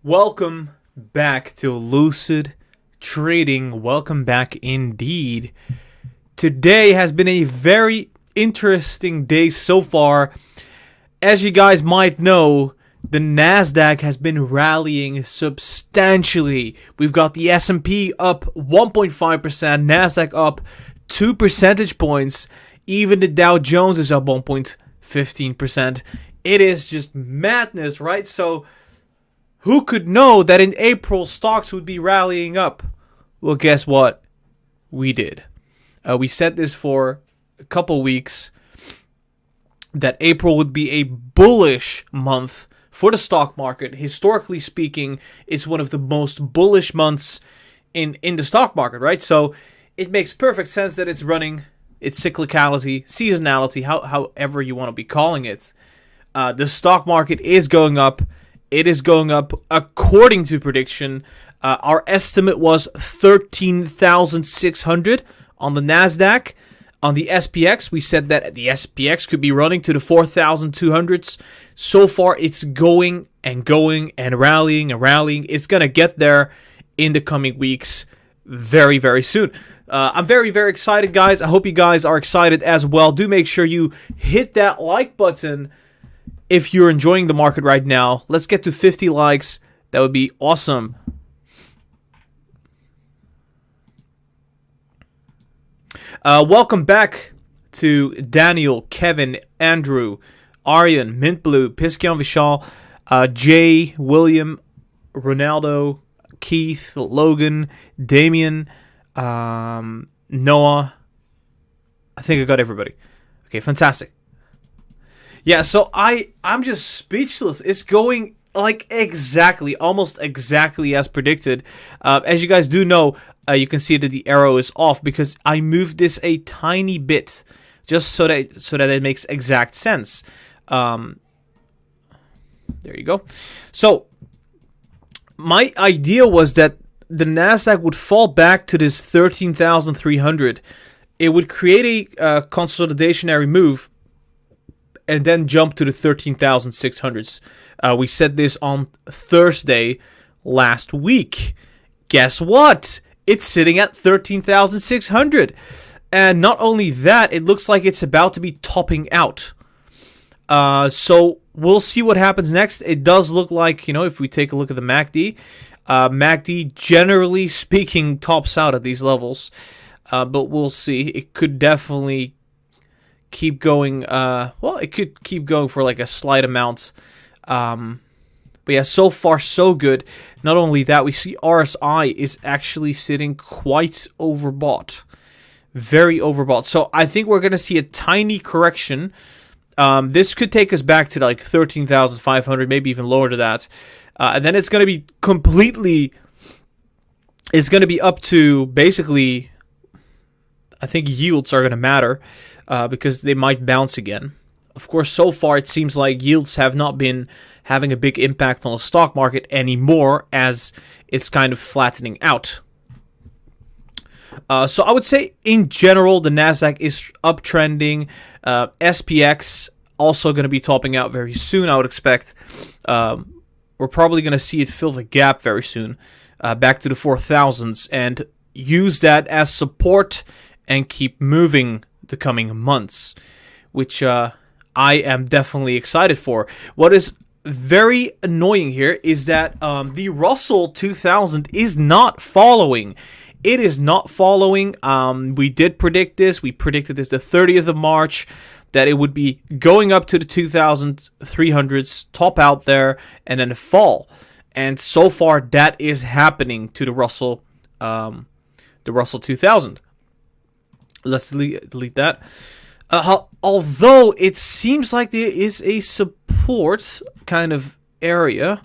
Welcome back to Lucid Trading. Welcome back indeed. Today has been a very interesting day so far. As you guys might know, the Nasdaq has been rallying substantially. We've got the S&P up 1.5%, Nasdaq up 2 percentage points. Even the Dow Jones is up 1.15%. It is just madness, right? So who could know that in April stocks would be rallying up? Well, guess what? We did. We said this for a couple weeks, that April would be a bullish month for the stock market. Historically speaking, it's one of the most bullish months in the stock market, right? So it makes perfect sense that it's running its cyclicality, seasonality, however you want to be calling it. The stock market is going up. It is going up according to prediction. Our estimate was 13,600 on the Nasdaq. On the SPX, we said that the SPX could be running to the 4,200s. So far, it's going and going and rallying and rallying. It's going to get there in the coming weeks very, very soon. I'm very, very excited, guys. I hope you guys are excited as well. Do make sure you hit that like button if you're enjoying the market right now. Let's get to 50 likes. That would be awesome. Welcome back to Daniel, Kevin, Andrew, Aryan, Mint Blue, Piskion Vishal, Jay, William, Ronaldo, Keith, Logan, Damien, Noah. I think I got everybody. Okay, fantastic. Yeah, so I'm just speechless. It's going like almost exactly as predicted. As you guys do know, you can see that the arrow is off because I moved this a tiny bit just so that it makes exact sense. There you go. So my idea was that the Nasdaq would fall back to this 13,300. It would create a consolidationary move and then jump to the 13,600s. We said this on Thursday last week. Guess what? It's sitting at 13,600. And not only that, it looks like it's about to be topping out. So we'll see what happens next. It does look like, if we take a look at the MACD, MACD generally speaking tops out at these levels. But we'll see. It could definitely keep going. It could keep going for like a slight amount. But yeah, so far so good. Not only that, we see RSI is actually sitting quite overbought. Very overbought. So I think we're going to see a tiny correction. This could take us back to like 13,500, maybe even lower to that. And then it's going to be it's going to be up to basically, I think yields are going to matter. Because they might bounce again. Of course, so far it seems like yields have not been having a big impact on the stock market anymore, as it's kind of flattening out. So I would say in general the Nasdaq is uptrending. SPX also going to be topping out very soon, I would expect. We're probably going to see it fill the gap very soon, back to the 4,000s, and use that as support and keep moving the coming months, which I am definitely excited for. What is very annoying here is that the Russell 2000 is not following. It is not following. We did predict this. We predicted this the 30th of March, that it would be going up to the 2,300s, top out there, and then fall. And so far, that is happening to the Russell 2000. Let's delete that. Although it seems like there is a support kind of area.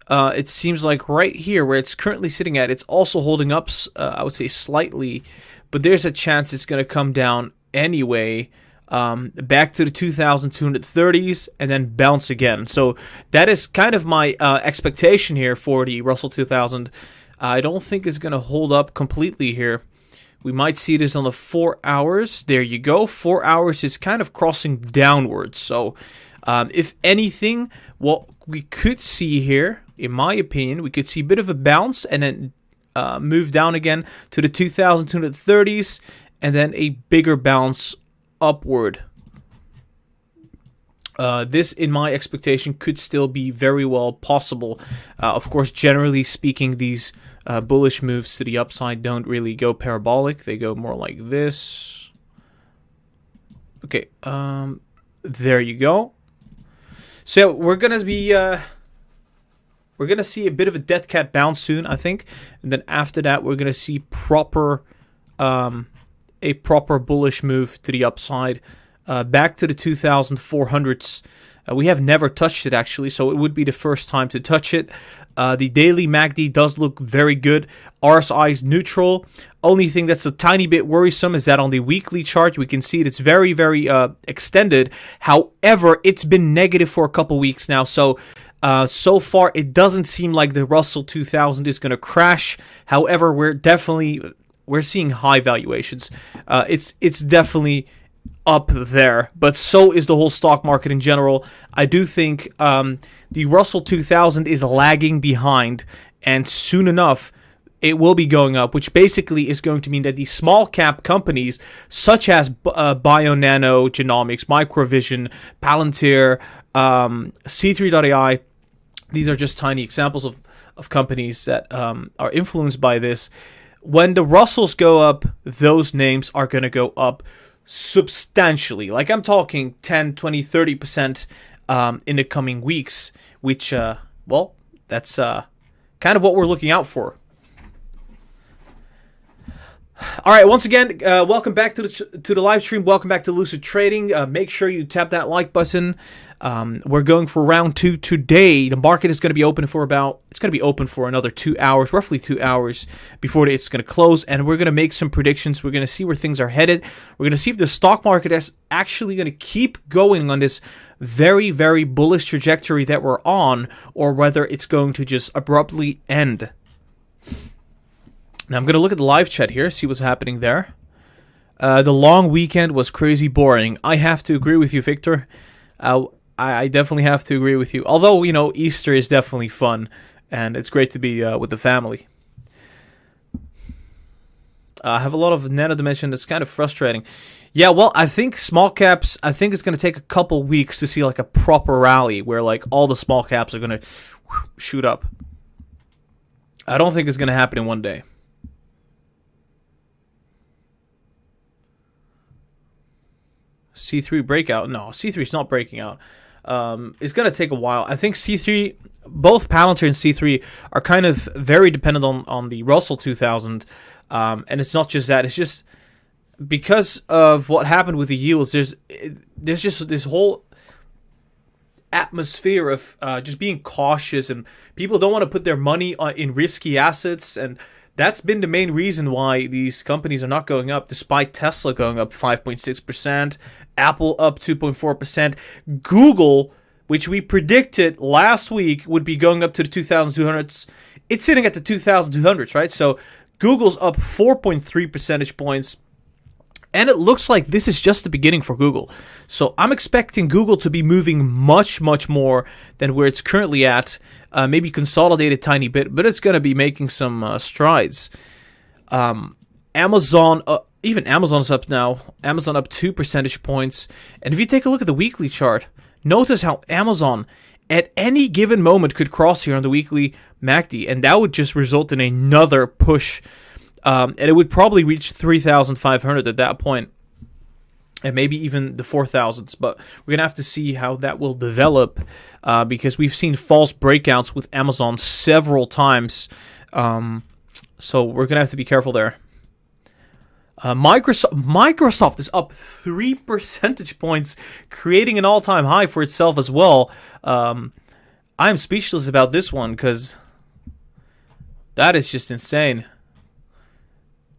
It seems like right here where it's currently sitting at, it's also holding up, I would say slightly. But there's a chance it's going to come down anyway. Back to the 2,230s and then bounce again. So that is kind of my expectation here for the Russell 2000. I don't think it's going to hold up completely here. We might see this on the 4 hours. There you go. 4 hours is kind of crossing downwards. So if anything, what we could see here, in my opinion, we could see a bit of a bounce and then move down again to the 2,230s and then a bigger bounce upward. This, in my expectation, could still be very well possible. Of course, generally speaking, these bullish moves to the upside don't really go parabolic. They go more like this. Okay, there you go. So we're gonna be we're gonna see a bit of a dead cat bounce soon, I think, and then after that we're gonna see a proper bullish move to the upside, back to the 2,400s. We have never touched it actually, so it would be the first time to touch it. The daily MACD does look very good. RSI is neutral. Only thing that's a tiny bit worrisome is that on the weekly chart, we can see it's very, very extended. However, it's been negative for a couple weeks now. So far, it doesn't seem like the Russell 2000 is going to crash. However, we're seeing high valuations. It's definitely up there, but so is the whole stock market in general. I do think the Russell 2000 is lagging behind, and soon enough it will be going up, which basically is going to mean that these small cap companies such as Bionano, Genomics, Microvision, Palantir, C3.ai, these are just tiny examples of companies that are influenced by this. When the Russells go up, those names are going to go up substantially. Like I'm talking 10, 20, 30% in the coming weeks, which, well, that's kind of what we're looking out for. All right, once again, welcome back to the live stream. Welcome back to Lucid Trading. Make sure you tap that like button. We're going for round 2 today. The market is going to be open for another 2 hours, roughly 2 hours before it's going to close, and we're going to make some predictions. We're going to see where things are headed. We're going to see if the stock market is actually going to keep going on this very, very bullish trajectory that we're on, or whether it's going to just abruptly end. Now I'm going to look at the live chat here, see what's happening there. The long weekend was crazy boring. I have to agree with you, Victor. I definitely have to agree with you. Although, you know, Easter is definitely fun, and it's great to be with the family. I have a lot of Nano Dimension that's kind of frustrating. Yeah, well, I think small caps, I think it's going to take a couple weeks to see like a proper rally where like all the small caps are going to shoot up. I don't think it's going to happen in one day. C3 breakout? No, C3 is not breaking out. It's going to take a while. I think C3, both Palantir and C3 are kind of very dependent on the Russell 2000. And it's not just that. It's just because of what happened with the yields, there's just this whole atmosphere of just being cautious, and people don't want to put their money in risky assets, and that's been the main reason why these companies are not going up, despite Tesla going up 5.6%, Apple up 2.4%, Google, which we predicted last week would be going up to the 2,200s, it's sitting at the 2,200s, right? So Google's up 4.3 percentage points, and it looks like this is just the beginning for Google. So I'm expecting Google to be moving much, much more than where it's currently at. Maybe consolidate a tiny bit, but it's going to be making some strides. Amazon, even Amazon's up now. Amazon up 2 percentage points. And if you take a look at the weekly chart, notice how Amazon at any given moment could cross here on the weekly MACD, and that would just result in another push. And it would probably reach 3,500 at that point, and maybe even the 4,000s. But we're going to have to see how that will develop, because we've seen false breakouts with Amazon several times. So we're going to have to be careful there. Microsoft is up 3 percentage points, creating an all-time high for itself as well. I'm speechless about this one because that is just insane.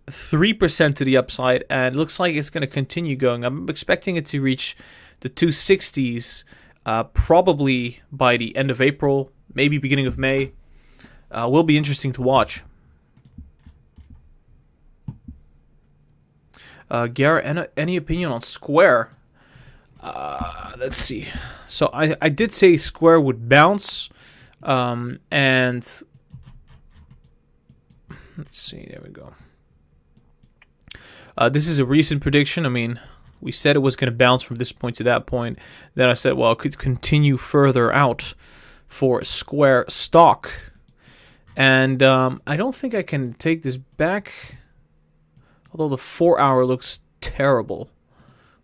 3% to the upside, and it looks like it's going to continue going. I'm expecting it to reach the 260s probably by the end of April, maybe beginning of May. Will be interesting to watch. Gara, any opinion on Square? Let's see. So I did say Square would bounce, and let's see. There we go. This is a recent prediction. I mean, we said it was going to bounce from this point to that point. Then I said, well, it could continue further out for Square stock. And I don't think I can take this back. Although the 4-hour looks terrible.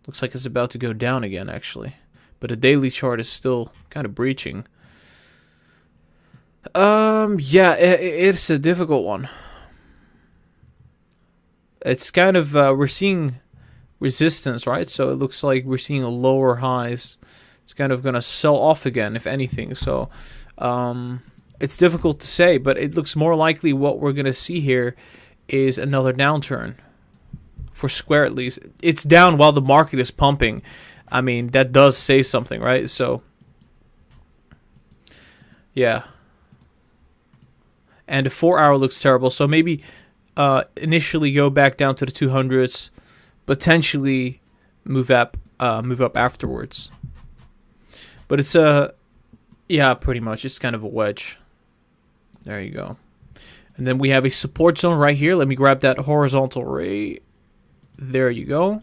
Looks like it's about to go down again, actually. But the daily chart is still kind of breaching. Yeah, it's a difficult one. It's kind of, we're seeing resistance, right? So it looks like we're seeing a lower highs. It's kind of going to sell off again, if anything. So it's difficult to say, but it looks more likely what we're going to see here is another downturn. For Square, at least. It's down while the market is pumping. I mean, that does say something, right? So, yeah. And the 4-hour looks terrible. So maybe initially go back down to the 200s, potentially move up afterwards. But it's yeah, pretty much. It's kind of a wedge. There you go. And then we have a support zone right here. Let me grab that horizontal ray. There you go.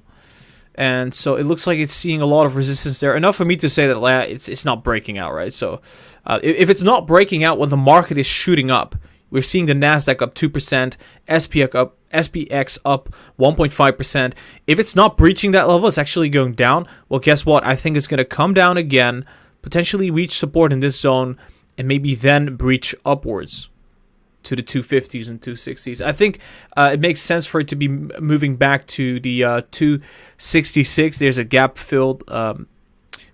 And so it looks like it's seeing a lot of resistance there. Enough for me to say that it's not breaking out, right? So if it's not breaking out when the market is shooting up, we're seeing the Nasdaq up 2%, SPX up 1.5%. If it's not breaching that level, it's actually going down. Well, guess what? I think it's going to come down again, potentially reach support in this zone, and maybe then breach upwards to the 250s and 260s. I think it makes sense for it to be moving back to the 266. There's a gap filled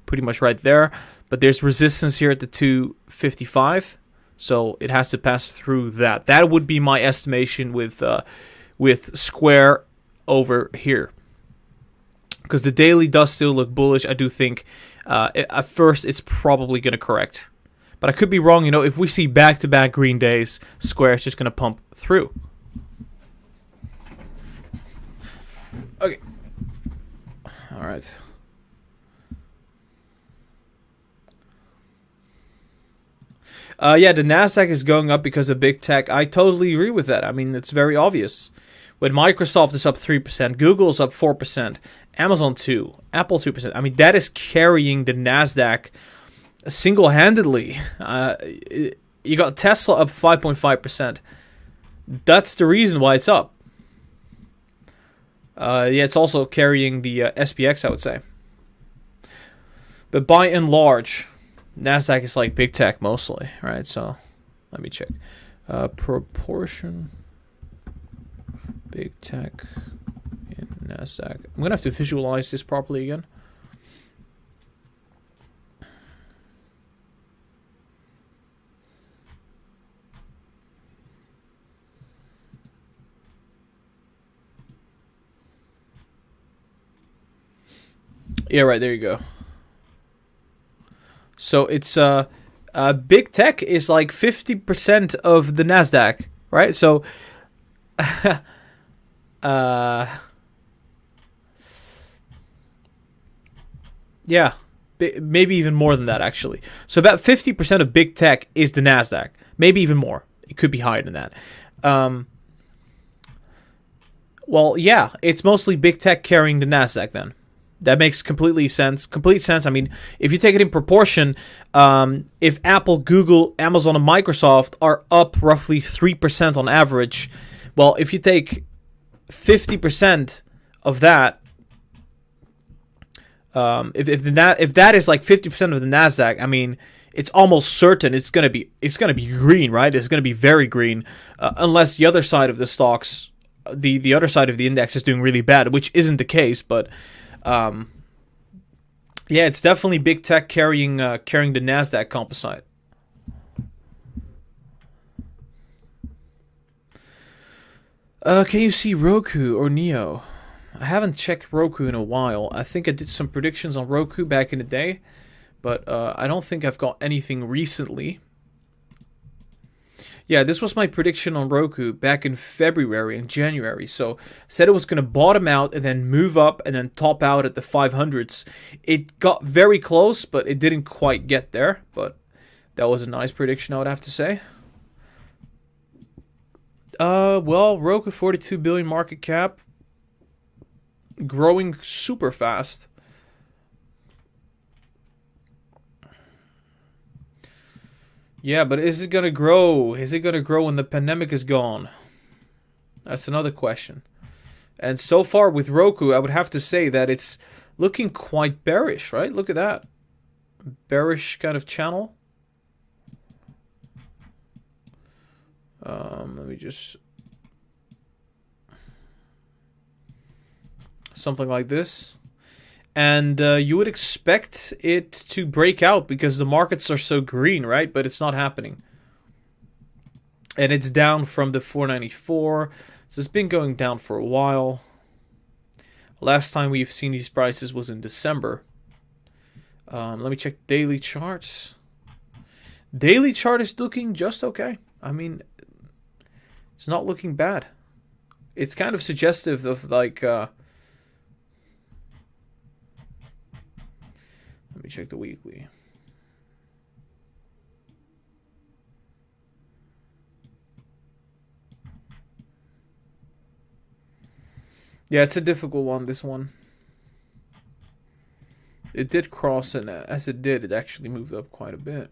pretty much right there. But there's resistance here at the 255. So it has to pass through that. That would be my estimation with Square over here. Because the daily does still look bullish. I do think at first it's probably going to correct. But I could be wrong, you know, if we see back-to-back green days, Square is just going to pump through. Okay. All right. Yeah, the Nasdaq is going up because of big tech. I totally agree with that. I mean, it's very obvious. When Microsoft is up 3%, Google's up 4%, Amazon 2%, Apple 2%. I mean, that is carrying the Nasdaq single-handedly. You got Tesla up 5.5%. That's the reason why it's up. Yeah, it's also carrying the SPX, I would say. But by and large, Nasdaq is like big tech mostly, right? So let me check. Proportion big tech in Nasdaq. I'm going to have to visualize this properly again. Yeah, right, there you go. So it's big tech is like 50% of the Nasdaq, right? So yeah, maybe even more than that actually. So about 50% of big tech is the Nasdaq, maybe even more. It could be higher than that. Well, yeah, it's mostly big tech carrying the Nasdaq then. That makes complete sense. I mean, if you take it in proportion, if Apple, Google, Amazon, and Microsoft are up roughly 3% on average, well, if you take 50% of that, if that is like 50% of the Nasdaq, I mean, it's almost certain it's gonna be green, right? It's gonna be very green, unless the other side of the stocks, the other side of the index is doing really bad, which isn't the case, but. Yeah, it's definitely big tech carrying the Nasdaq composite. Can you see Roku or Neo? I haven't checked Roku in a while. I think I did some predictions on Roku back in the day, but I don't think I've got anything recently. Yeah, this was my prediction on Roku back in February and January. So said it was going to bottom out and then move up and then top out at the 500s. It got very close, but it didn't quite get there. But that was a nice prediction, I would have to say. Well, Roku 42 billion market cap, growing super fast. Yeah, but is it going to grow? Is it going to grow when the pandemic is gone? That's another question. And so far with Roku, I would have to say that it's looking quite bearish, right? Look at that. Bearish kind of channel. Let me just... Something like this. And you would expect it to break out because the markets are so green, right? But it's not happening. And it's down from the 494. So it's been going down for a while. Last time we've seen these prices was in December. Let me check daily charts. Daily chart is looking just okay. I mean, it's not looking bad. It's kind of suggestive of like... Let me check the weekly. Yeah, it's a difficult one, this one. It did cross, and as it did, it actually moved up quite a bit.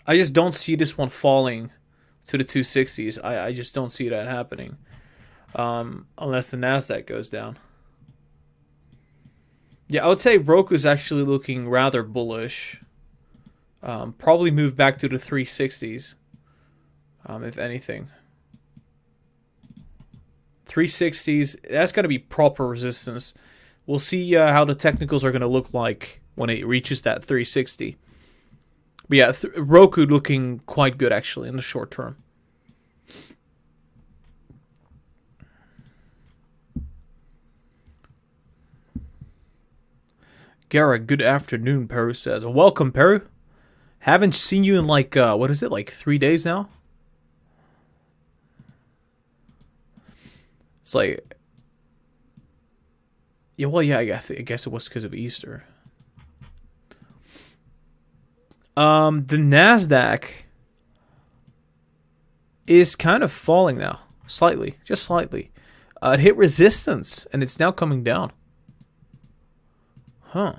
I just don't see this one falling to the 260s. I just don't see that happening. Unless the Nasdaq goes down. Yeah, I would say Roku's actually looking rather bullish. Probably move back to the 360s. If anything. 360s, that's going to be proper resistance. We'll see how the technicals are going to look like when it reaches that 360. But yeah, Roku looking quite good actually in the short term. Gara, good afternoon, Peru says. Welcome, Peru. Haven't seen you in like, what is it, like 3 days now? It's like... Yeah, well, yeah, I guess it was because of Easter. The Nasdaq is kind of falling now. Slightly. Just slightly. It hit resistance, and it's now coming down. Huh.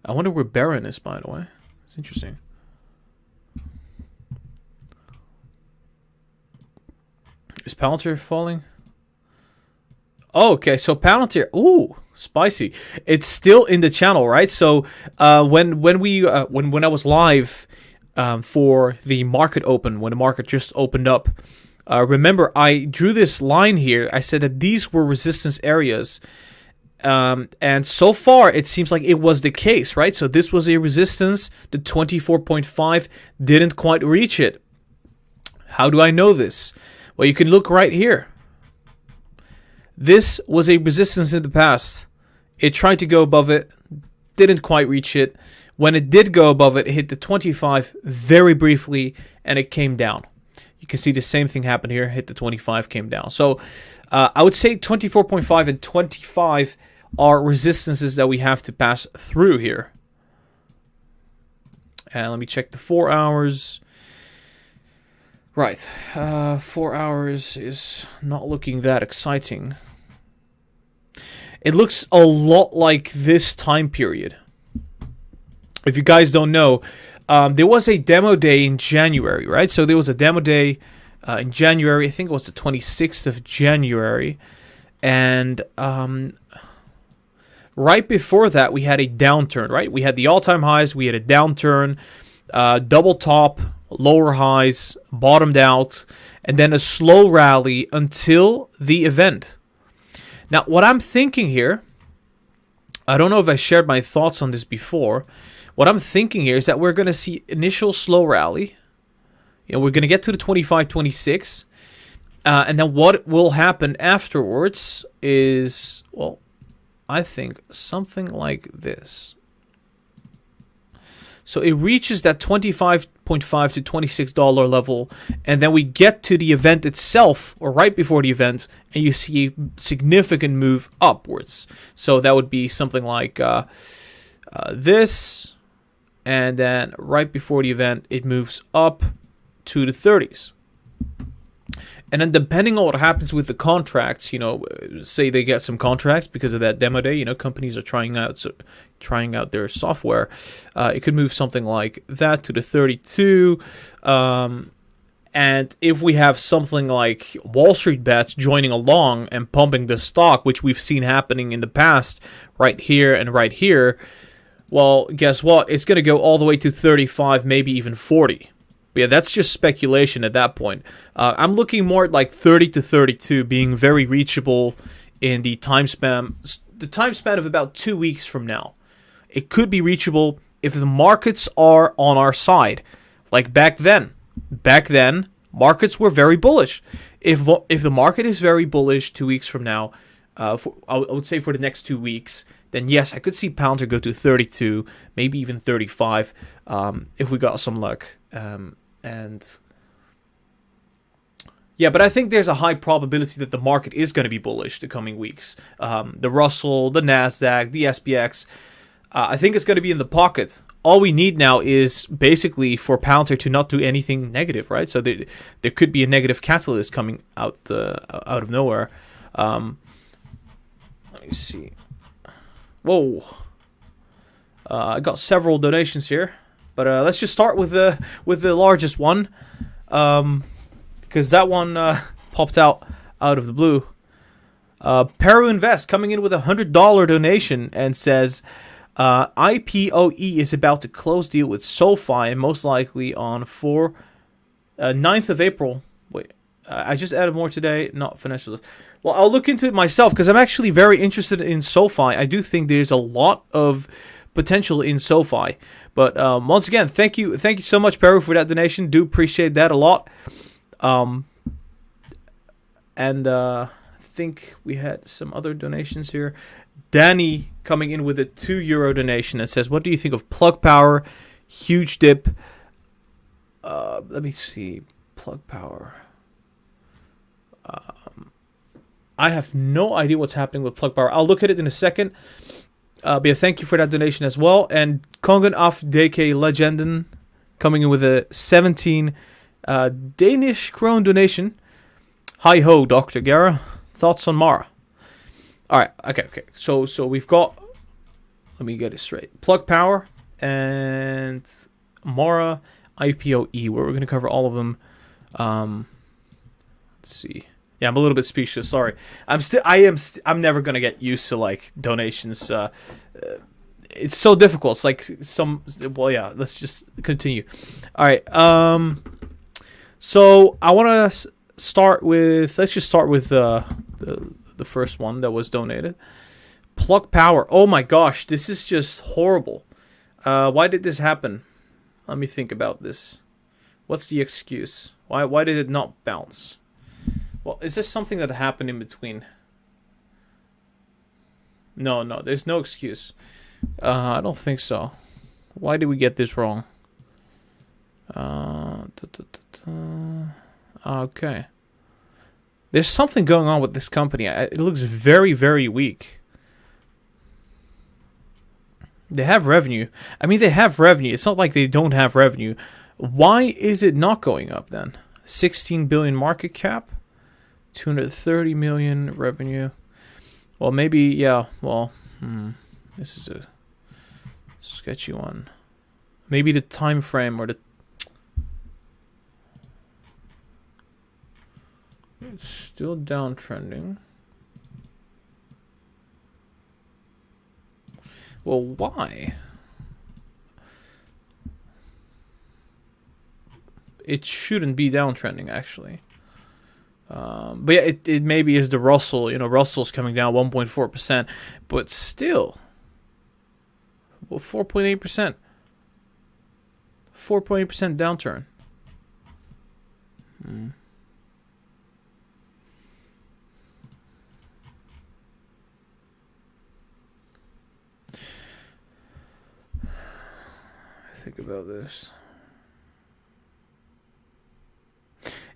I wonder where Baron is, by the way. It's interesting. Is Palantir falling? Oh, okay. So Palantir, ooh, spicy. It's still in the channel, right? So when I was live for the market open, when the market just opened up, remember I drew this line here. I said that these were resistance areas, and so far it seems like it was the case, right? So this was a resistance. The 24.5 didn't quite reach it. How do I know this? Well, you can look right here. This was a resistance in the past. It tried to go above it, didn't quite reach it. When it did go above it, it hit the 25 very briefly, and it came down. You can see the same thing happened here. Hit the 25, came down. So I would say 24.5 and 25 are resistances that we have to pass through here. And let me check the 4 hours. Right, 4 hours is not looking that exciting. It looks a lot like this time period. If you guys don't know, there was a demo day in January, right? So there was a demo day in January. I think it was the 26th of January. And right before that, we had a downturn, right? We had the all-time highs. We had a downturn, double top, lower highs, bottomed out, and then a slow rally until the event. Now, what I'm thinking here, I don't know if I shared my thoughts on this before. What I'm thinking here is that we're going to see initial slow rally, You know, we're going to get to the 25, 26. And then what will happen afterwards is, well, I think something like this. So it reaches that $25.5 to $26 level, and then we get to the event itself, or right before the event, and you see a significant move upwards. So that would be something like this, and then right before the event, it moves up to the 30s. And then depending on what happens with the contracts, you know, say they get some contracts because of that demo day, you know, companies are trying out their software. It could move something like that to the 32. And if we have something like Wall Street bets joining along and pumping the stock, which we've seen happening in the past, right here and right here, well, guess what? It's going to go all the way to 35, maybe even 40. But yeah, that's just speculation at that point. I'm looking more at like 30 to 32 being very reachable in the time span of about 2 weeks from now. It could be reachable if the markets are on our side. Like back then. Back then, markets were very bullish. If the market is very bullish 2 weeks from now, I would say for the next 2 weeks, then yes, I could see Palantir go to 32, maybe even 35, if we got some luck. And yeah, but I think there's a high probability that the market is going to be bullish the coming weeks. The Russell, the Nasdaq, the SPX, I think it's going to be in the pocket. All we need now is basically for Palantir to not do anything negative, right? So there could be a negative catalyst coming out of nowhere. Let me see. Whoa. I got several donations here. But let's just start with the largest one, because that one popped out of the blue. Peru Invest coming in with $100 donation and says, IPOE is about to close deal with SoFi, most likely on 9th of April. Wait, I just added more today, not financial. Well, I'll look into it myself because I'm actually very interested in SoFi. I do think there's a lot of potential in SoFi. But once again, thank you so much, Peru, for that donation. Do appreciate that a lot. And I think we had some other donations here. Danny coming in with a €2 donation that says, "What do you think of Plug Power? Huge dip." Let me see, Plug Power. I have no idea what's happening with Plug Power. I'll look at it in a second. But yeah, thank you for that donation as well. And Kongen af DK Legenden coming in with a 17 Danish krone donation. Hi ho, Dr. Gara. Thoughts on Mara? Alright, okay. So we've got, let me get it straight. Plug Power and Mara IPOE, where we're going to cover all of them. Let's see. Yeah, I'm a little bit speechless. Sorry. I'm never gonna get used to like donations. It's so difficult. It's like well, yeah. Let's just continue. All right. So I want to start with. Let's just start with the first one that was donated. Plug Power. Oh my gosh, this is just horrible. Why did this happen? Let me think about this. What's the excuse? Why did it not bounce? Well, is there something that happened in between? No, there's no excuse. I don't think so. Why did we get this wrong? Okay. There's something going on with this company. It looks very, very weak. They have revenue. I mean, they have revenue. It's not like they don't have revenue. Why is it not going up then? 16 billion market cap? 230 million revenue. Well, maybe, yeah. Well, this is a sketchy one. Maybe the time frame or the. It's still downtrending. Well, why? It shouldn't be downtrending, actually. But yeah, it maybe is the Russell. You know, Russell's coming down 1.4%, but still, well, 4.8%. 4.8% downturn. about this.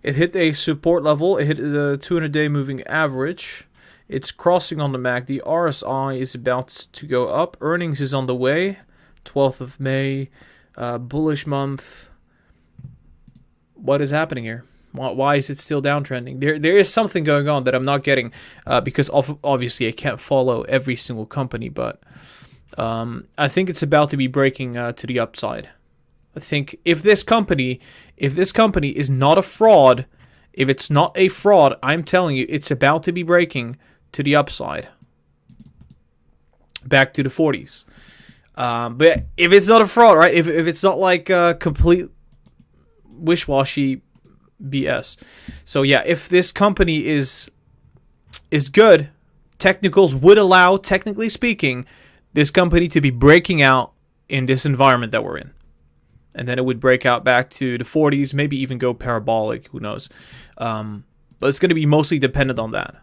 It hit a support level. It hit the 200-day moving average. It's crossing on the MACD. RSI is about to go up. Earnings is on the way. 12th of May. Bullish month. What is happening here? Why is it still downtrending? There is something going on that I'm not getting, because obviously I can't follow every single company, but I think it's about to be breaking to the upside. I think if this company is not a fraud, if it's not a fraud, I'm telling you, it's about to be breaking to the upside, back to the 40s. But if it's not a fraud, right? If it's not like complete wish-washy BS. So yeah, if this company is good, technicals would allow, technically speaking, this company to be breaking out in this environment that we're in. And then it would break out back to the 40s, maybe even go parabolic, who knows. But it's going to be mostly dependent on that.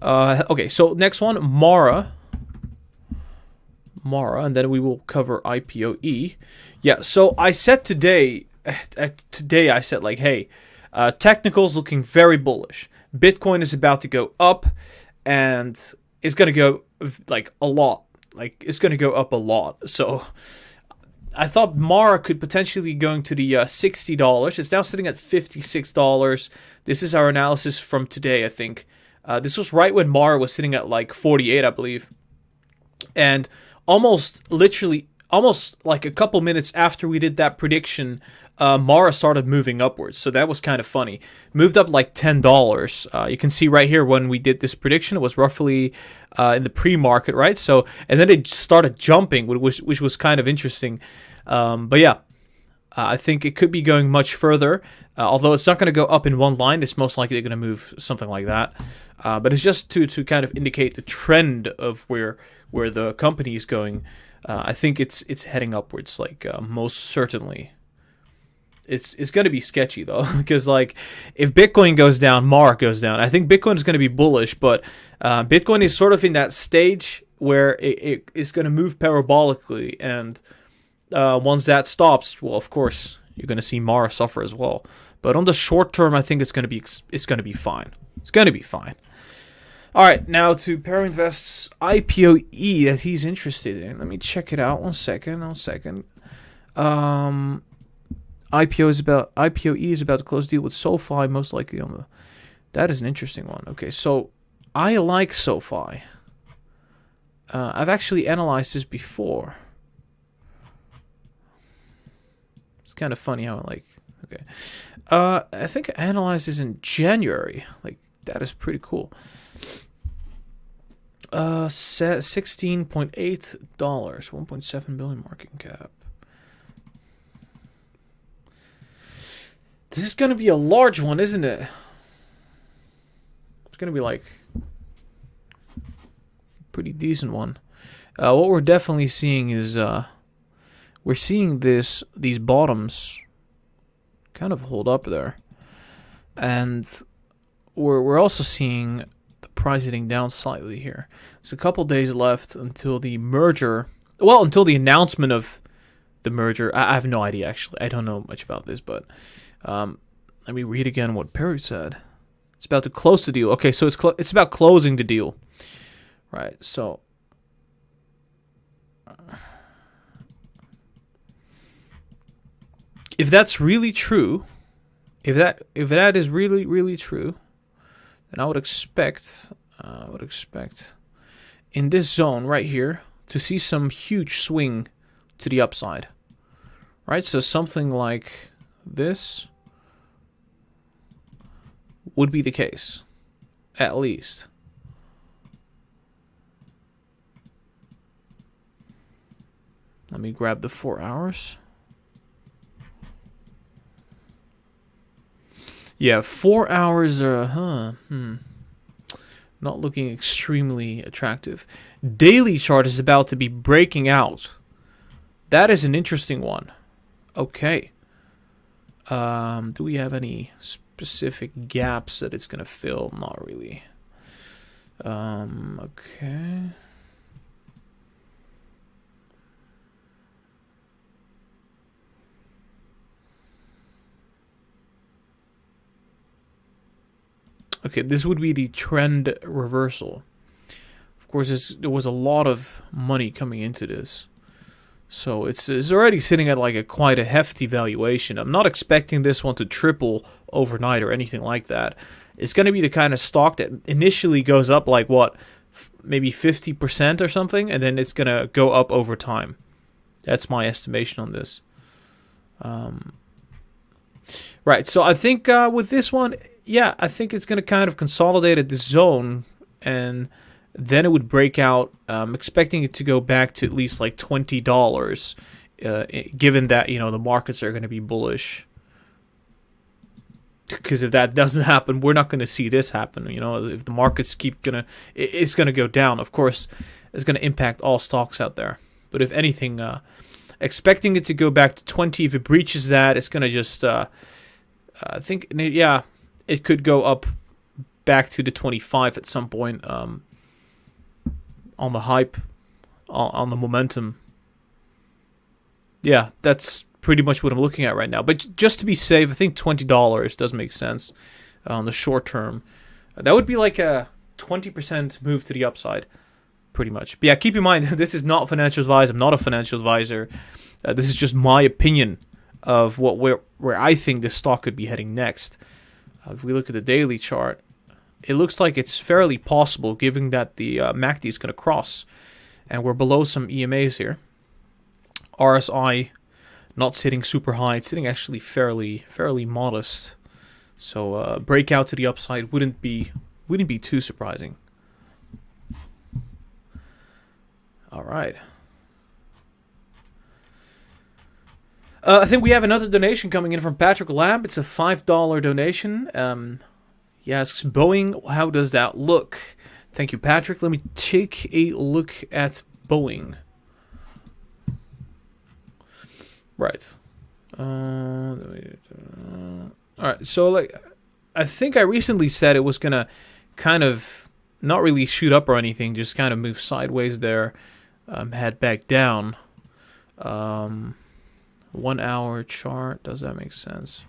Okay, so next one, Mara, and then we will cover IPOE. Yeah, so I said today I said like, hey, technicals looking very bullish. Bitcoin is about to go up, and it's going to go like a lot. Like, it's going to go up a lot. So I thought Mara could potentially be going to the $60. It's now sitting at $56. This is our analysis from today, I think. This was right when Mara was sitting at like 48, I believe. And almost like a couple minutes after we did that prediction, Mara started moving upwards. So that was kind of funny. Moved up like $10. You can see right here when we did this prediction, it was roughly in the pre-market, right? So, and then it started jumping, which was kind of interesting. But yeah, I think it could be going much further. Although it's not going to go up in one line, it's most likely going to move something like that. But it's just to kind of indicate the trend of where the company is going. I think it's heading upwards, like most certainly. It's going to be sketchy though, because like if Bitcoin goes down, Mara goes down. I think Bitcoin is going to be bullish, but Bitcoin is sort of in that stage where it is going to move parabolically, and once that stops, well, of course you're going to see Mara suffer as well. But on the short term, I think it's going to be fine. It's going to be fine. All right, now to Parainvest's IPOE that he's interested in. Let me check it out. One second. IPOE is about to close deal with SoFi, most likely on the. That is an interesting one. Okay, so I like SoFi. I've actually analyzed this before. It's kind of funny how I like. Okay, I think I analyzed this in January. Like, that is pretty cool. $16.8, 1.7 billion market cap. This is going to be a large one, isn't it? It's going to be like a pretty decent one. What we're definitely seeing is we're seeing these bottoms kind of hold up there, and we're also seeing the price hitting down slightly here. There's a couple days left until the merger. Well, until the announcement of the merger. I have no idea, actually. I don't know much about this, but let me read again what Perry said. It's about to close the deal. Okay, so it's about closing the deal, right? So if that's really true, if that is really true, then I would expect in this zone right here to see some huge swing to the upside, right? So something like this would be the case, at least. Let me grab the 4 hours. Yeah, 4 hours are, not looking extremely attractive. Daily chart is about to be breaking out. That is an interesting one. Okay. Do we have any specific gaps that it's going to fill? Not really. Okay. Okay, this would be the trend reversal. Of course, there was a lot of money coming into this. So it's already sitting at like quite a hefty valuation. I'm not expecting this one to triple overnight or anything like that. It's going to be the kind of stock that initially goes up like what, maybe 50% or something, and then it's going to go up over time. That's my estimation on this. Right, so I think with this one, yeah, I think it's going to kind of consolidate at this zone, and then it would break out. I'm expecting it to go back to at least like $20, given that, you know, the markets are going to be bullish. Because if that doesn't happen, we're not going to see this happen. You know, if the markets it's going to go down. Of course, it's going to impact all stocks out there. But if anything, expecting it to go back to 20. If it breaches that, it's going to just, I think, yeah, it could go up back to the 25 at some point. On the hype, on the momentum. Yeah, that's pretty much what I'm looking at right now. But just to be safe, I think $20 does make sense on the short term. That would be like a 20% move to the upside, pretty much. But yeah, keep in mind, this is not financial advice. I'm not a financial advisor. This is just my opinion of where I think this stock could be heading next. If we look at the daily chart, it looks like it's fairly possible, given that the MACD is going to cross, and we're below some EMAs here. RSI not sitting super high; it's sitting actually fairly modest. So breakout to the upside wouldn't be too surprising. All right. I think we have another donation coming in from Patrick Lamb. It's a $5 donation. He asks, Boeing, how does that look? Thank you, Patrick. Let me take a look at Boeing. Right. Alright, so like, I think I recently said it was going to kind of not really shoot up or anything, just kind of move sideways there, head back down. 1 hour chart, does that make sense?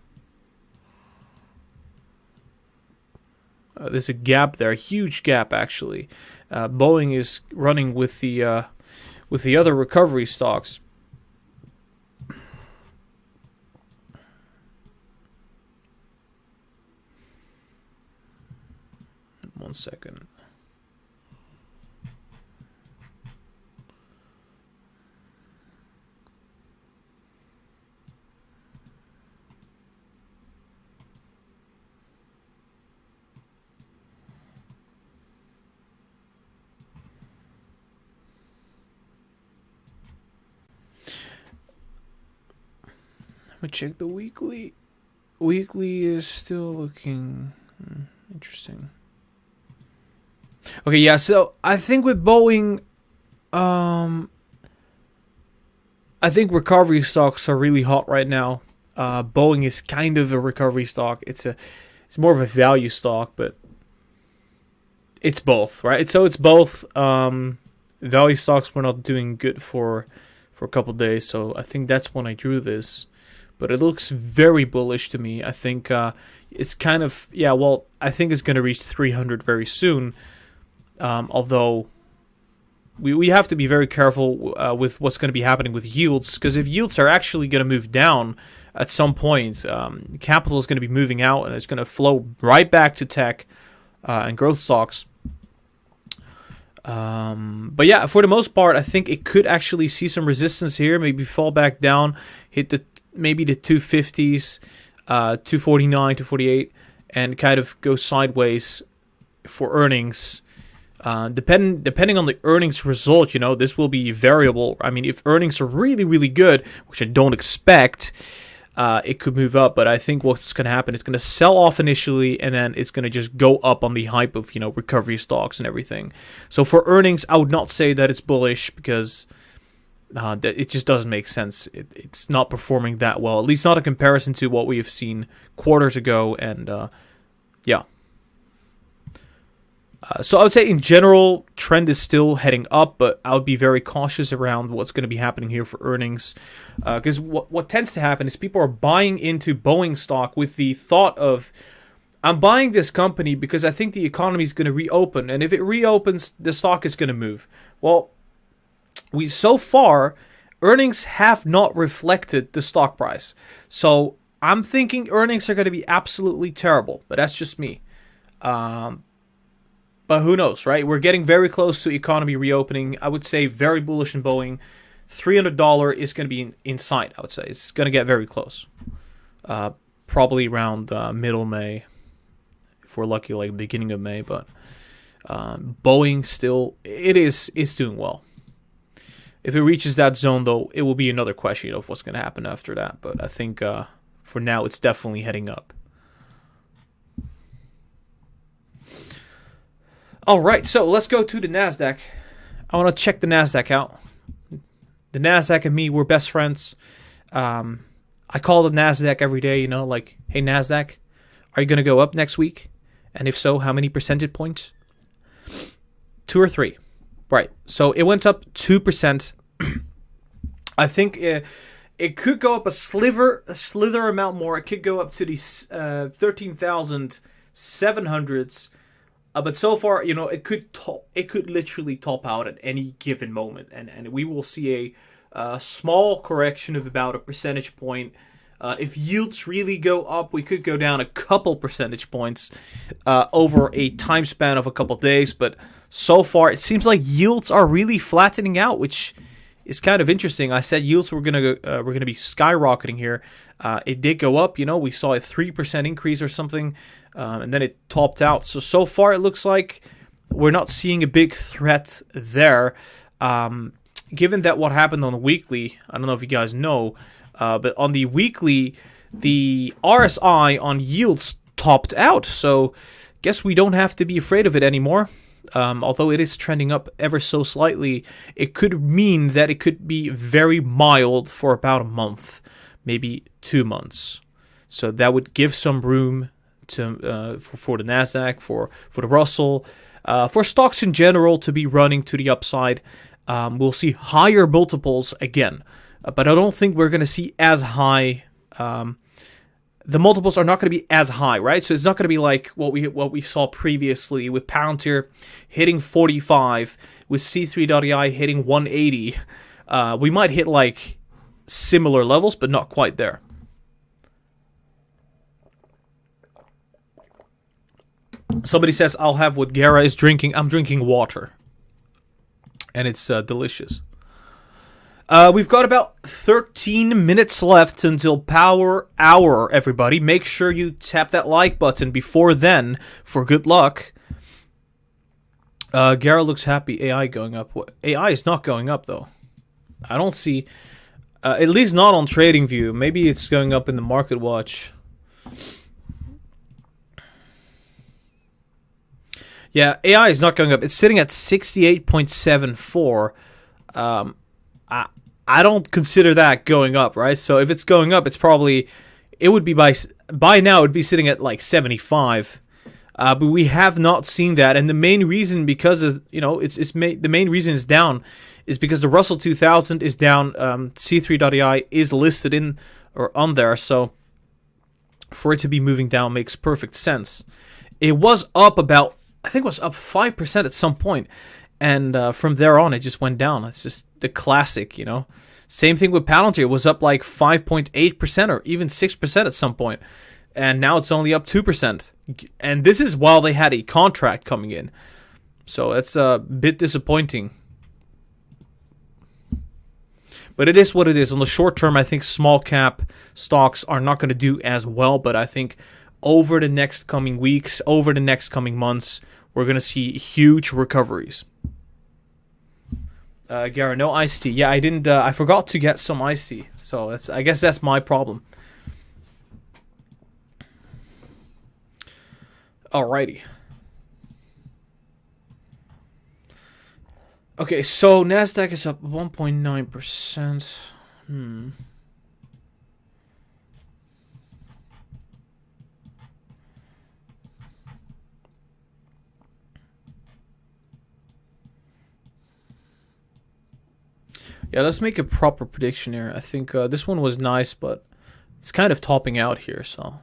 There's a gap there, a huge gap actually. Boeing is running with the other recovery stocks. One second. Let me check the weekly. Weekly is still looking interesting. Okay, yeah, so I think with Boeing, I think recovery stocks are really hot right now. Boeing is kind of a recovery stock. It's more of a value stock, but it's both, right? So it's both. Value stocks were not doing good for a couple days, so I think that's when I drew this. But it looks very bullish to me. I think it's kind of, yeah, well, I think it's going to reach 300 very soon. Although we have to be very careful with what's going to be happening with yields, because if yields are actually going to move down at some point, capital is going to be moving out and it's going to flow right back to tech and growth stocks. But yeah, for the most part, I think it could actually see some resistance here, maybe fall back down, hit maybe the 250s, 249, 248, and kind of go sideways for earnings. Depending on the earnings result, you know, this will be variable. I mean, if earnings are really, really good, which I don't expect, it could move up. But I think what's going to happen, it's going to sell off initially, and then it's going to just go up on the hype of, you know, recovery stocks and everything. So for earnings, I would not say that it's bullish, because it just doesn't make sense. It's not performing that well, at least not in comparison to what we have seen quarters ago. And yeah. So I would say in general, trend is still heading up, but I would be very cautious around what's going to be happening here for earnings. Because what tends to happen is people are buying into Boeing stock with the thought of I'm buying this company because I think the economy is going to reopen, and if it reopens, the stock is going to move. Well, so far, earnings have not reflected the stock price. So I'm thinking earnings are going to be absolutely terrible, but that's just me. But who knows, right? We're getting very close to economy reopening. I would say very bullish in Boeing. $300 is going to be in sight, I would say. It's going to get very close. Probably around middle May. If we're lucky, like beginning of May. But Boeing still, it's doing well. If it reaches that zone, though, it will be another question of what's going to happen after that. But I think for now, it's definitely heading up. All right, so let's go to the Nasdaq. I want to check the Nasdaq out. The Nasdaq and me, we're best friends. I call the Nasdaq every day, like, hey, Nasdaq, are you going to go up next week? And if so, how many percentage points? 2 or 3. Right. So it went up 2%. I think it could go up a slither amount more. It could go up to the 13,700s. But so far, it could literally top out at any given moment, and we will see a small correction of about a percentage point. If yields really go up, we could go down a couple percentage points over a time span of a couple days. But so far, it seems like yields are really flattening out, which is kind of interesting. I said yields were gonna be skyrocketing here. It did go up. We saw a 3% increase or something. And then it topped out. So far, it looks like we're not seeing a big threat there. Given that what happened on the weekly, I don't know if you guys know, but on the weekly, the RSI on yields topped out. So guess we don't have to be afraid of it anymore. Although it is trending up ever so slightly, it could mean that it could be very mild for about a month, maybe 2 months. So that would give some room for the Nasdaq, for the Russell, for stocks in general to be running to the upside. We'll see higher multiples again, but I don't think we're going to see as high. The multiples are not going to be as high, right? So it's not going to be like what we saw previously with Palantir hitting 45, with C3.ai hitting 180. We might hit like similar levels, but not quite there. Somebody says, I'll have what Gara is drinking. I'm drinking water. And it's delicious. We've got about 13 minutes left until Power Hour, everybody. Make sure you tap that like button before then for good luck. Gara looks happy. AI going up. AI is not going up, though. I don't see... at least not on TradingView. Maybe it's going up in the Market Watch. Yeah, AI is not going up. It's sitting at 68.74. I don't consider that going up, right? So if it's going up, it would be by now it would be sitting at like 75. But we have not seen that, and the main reason because of the main reason it's down is because the Russell 2000 is down. C3.ai is listed in or on there, so for it to be moving down makes perfect sense. It was up about. I think it was up 5% at some point, and from there on, it just went down. It's just the classic, Same thing with Palantir. It was up like 5.8% or even 6% at some point, and now it's only up 2%. And this is while they had a contract coming in. So it's a bit disappointing. But it is what it is. On the short term, I think small cap stocks are not going to do as well, but I think over the next coming weeks, over the next coming months, we're going to see huge recoveries. Gara, no iced tea. Yeah, I didn't. I forgot to get some iced tea. So I guess that's my problem. Alrighty. Okay, so Nasdaq is up 1.9%. Yeah, let's make a proper prediction here. I think this one was nice, but it's kind of topping out here, so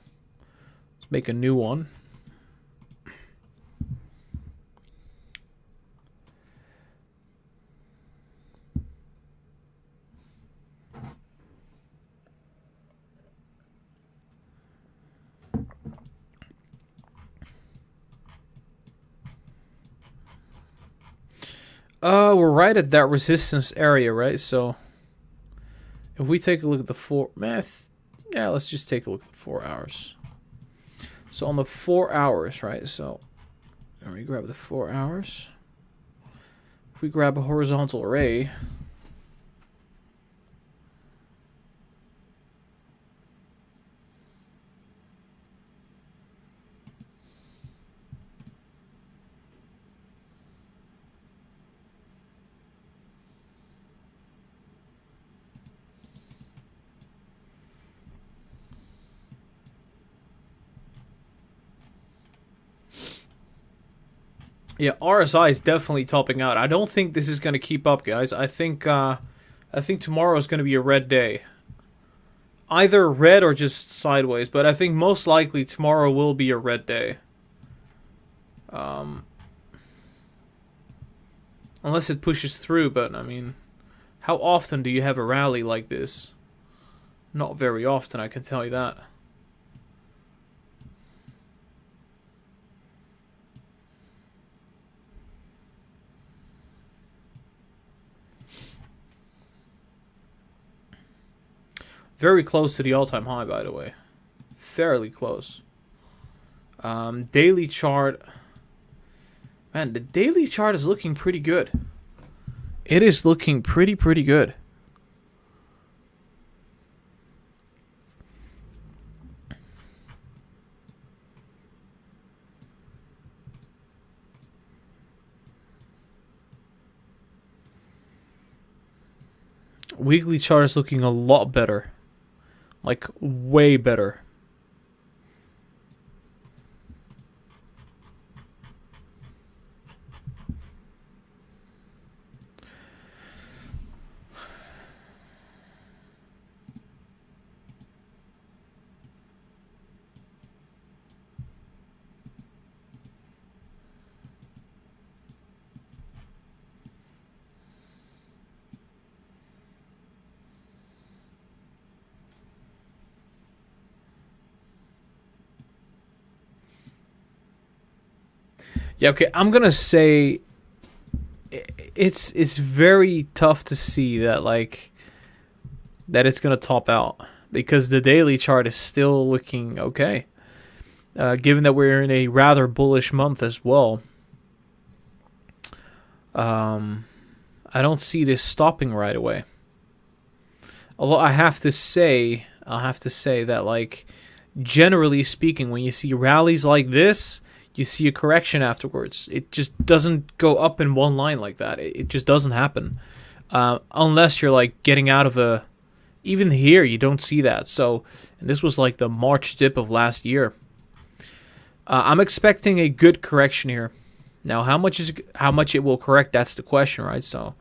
let's make a new one. We're right at that resistance area, right? So if we take a look at the yeah, let's just take a look at the 4 hours. So on the 4 hours, right? So let me grab the 4 hours. If we grab a horizontal array, yeah, RSI is definitely topping out. I don't think this is going to keep up, guys. I think tomorrow is going to be a red day. Either red or just sideways, but I think most likely tomorrow will be a red day. Unless it pushes through, but I mean, how often do you have a rally like this? Not very often, I can tell you that. Very close to the all-time high, by the way. Fairly close. Daily chart. Man, the daily chart is looking pretty good. It is looking pretty good. Weekly chart is looking a lot better. Like, way better. Yeah, okay, I'm gonna say it's very tough to see that that it's gonna top out, because the daily chart is still looking okay. Given that we're in a rather bullish month as well. I don't see this stopping right away. Although I have to say that, generally speaking, when you see rallies like this, you see a correction afterwards. It just doesn't go up in one line like that. It just doesn't happen. Unless you're, getting out of a... Even here, you don't see that. So, and this was, the March dip of last year. I'm expecting a good correction here. Now, how much it will correct, that's the question, right? So,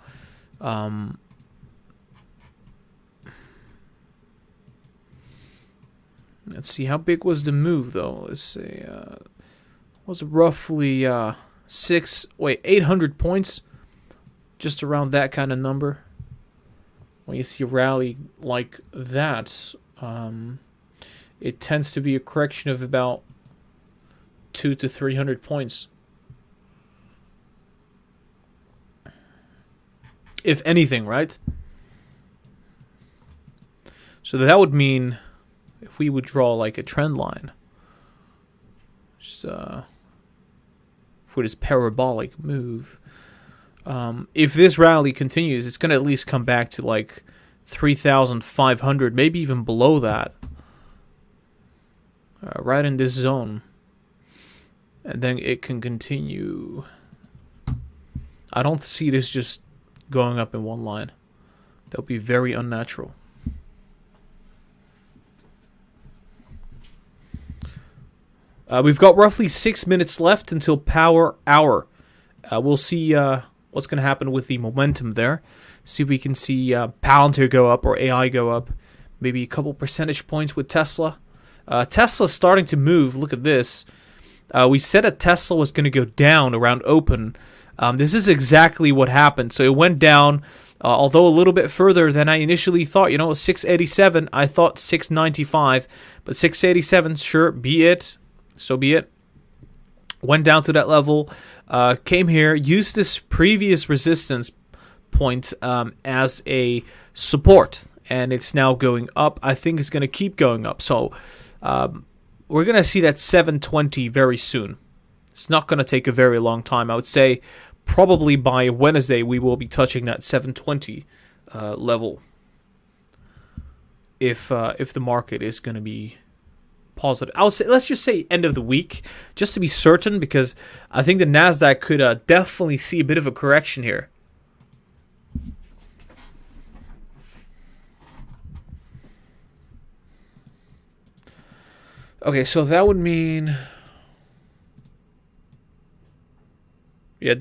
let's see. How big was the move, though? Let's see. Was roughly 800 points, just around that kind of number. When you see a rally like that, it tends to be a correction of about 200 to 300 points, if anything, right? So that would mean if we would draw a trend line, just for this parabolic move. If this rally continues, it's going to at least come back to 3,500, maybe even below that. Right in this zone. And then it can continue. I don't see this just going up in one line. That would be very unnatural. We've got roughly 6 minutes left until power hour. We'll see what's going to happen with the momentum there. See if we can see Palantir go up or AI go up. Maybe a couple percentage points with Tesla. Tesla's starting to move. Look at this. We said that Tesla was going to go down around open. This is exactly what happened. So it went down, although a little bit further than I initially thought. 687. I thought 695. But 687, sure, be it. So be it. went down to that level, came here, used this previous resistance point as a support, and it's now going up. I think it's going to keep going up. So we're going to see that 720 very soon. It's not going to take a very long time. I would say probably by Wednesday we will be touching that 720 level. If the market is going to be positive, I would say let's just say end of the week, just to be certain, because I think the Nasdaq could definitely see a bit of a correction here. Okay, so that would mean, yeah,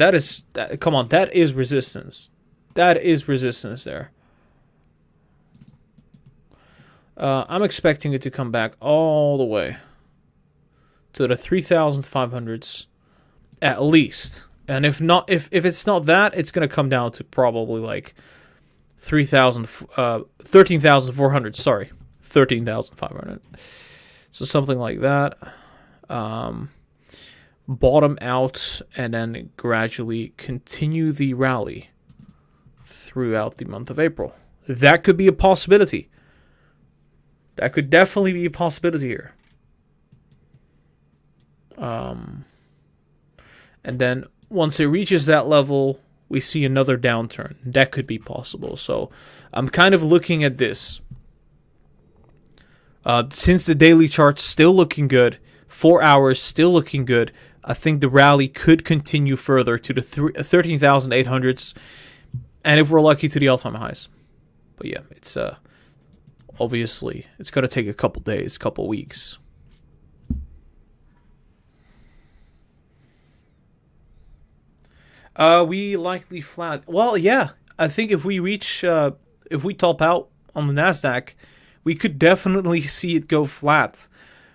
come on, that is resistance. That is resistance there. I'm expecting it to come back all the way to the 3,500s at least. And if not, if it's not that, it's going to come down to probably like 13,400, sorry, 13,500. So something like that. Bottom out and then gradually continue the rally throughout the month of April. That could be a possibility. That could definitely be a possibility here. And then once it reaches that level, we see another downturn. That could be possible. So I'm kind of looking at this. Since the daily chart's still looking good, 4 hours still looking good, I think the rally could continue further to the 13,800s, and if we're lucky, to the all-time highs. But yeah, it's obviously it's going to take a couple days, couple weeks. We likely flat. Well, yeah, I think if we reach, if we top out on the Nasdaq, we could definitely see it go flat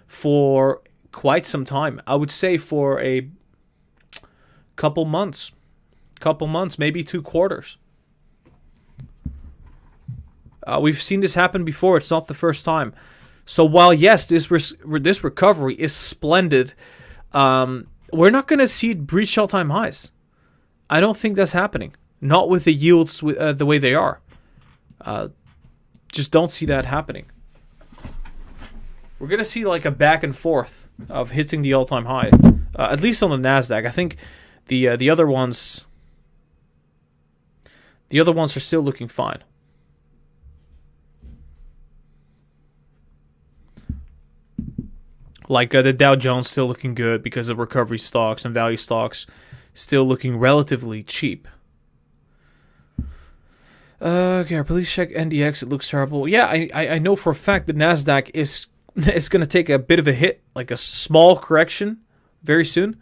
for quite some time. I would say for a couple months, maybe 2 quarters. We've seen this happen before. It's not the first time. So while, yes, this recovery is splendid, we're not going to see it breach all-time highs. I don't think that's happening. Not with the yields the way they are. Just don't see that happening. We're going to see like a back and forth of hitting the all-time high. At least on the Nasdaq. I think the other ones are still looking fine. Like the Dow Jones still looking good because of recovery stocks and value stocks still looking relatively cheap. Okay, please check NDX. It looks terrible. Yeah, I know for a fact the Nasdaq is going to take a bit of a hit, like a small correction very soon.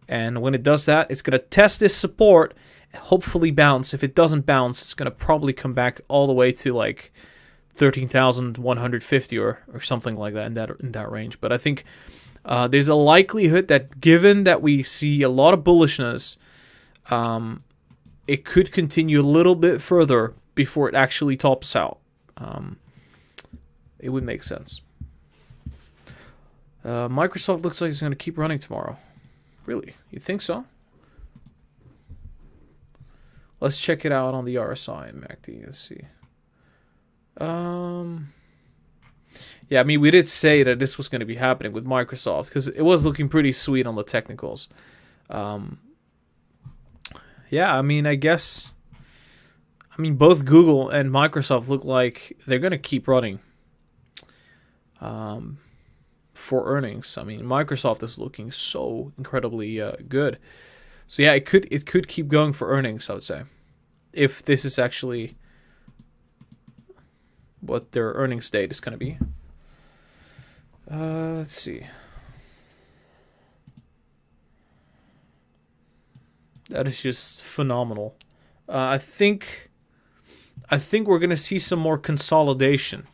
And when it does that, it's going to test this support and hopefully bounce. If it doesn't bounce, it's going to probably come back all the way to like 13,150 or something like that in that range. But I think there's a likelihood that given that we see a lot of bullishness, it could continue a little bit further before it actually tops out. It would make sense. Microsoft looks like it's going to keep running tomorrow. Really? You think so? Let's check it out on the RSI and MACD. Let's see. Yeah, I mean, we did say that this was going to be happening with Microsoft because it was looking pretty sweet on the technicals. Yeah, I mean, both Google and Microsoft look like they're going to keep running for earnings. I mean, Microsoft is looking so incredibly good. So yeah, it could keep going for earnings, I would say, if this is actually what their earnings date is going to be. Let's see. That is just phenomenal. I think we're going to see some more consolidation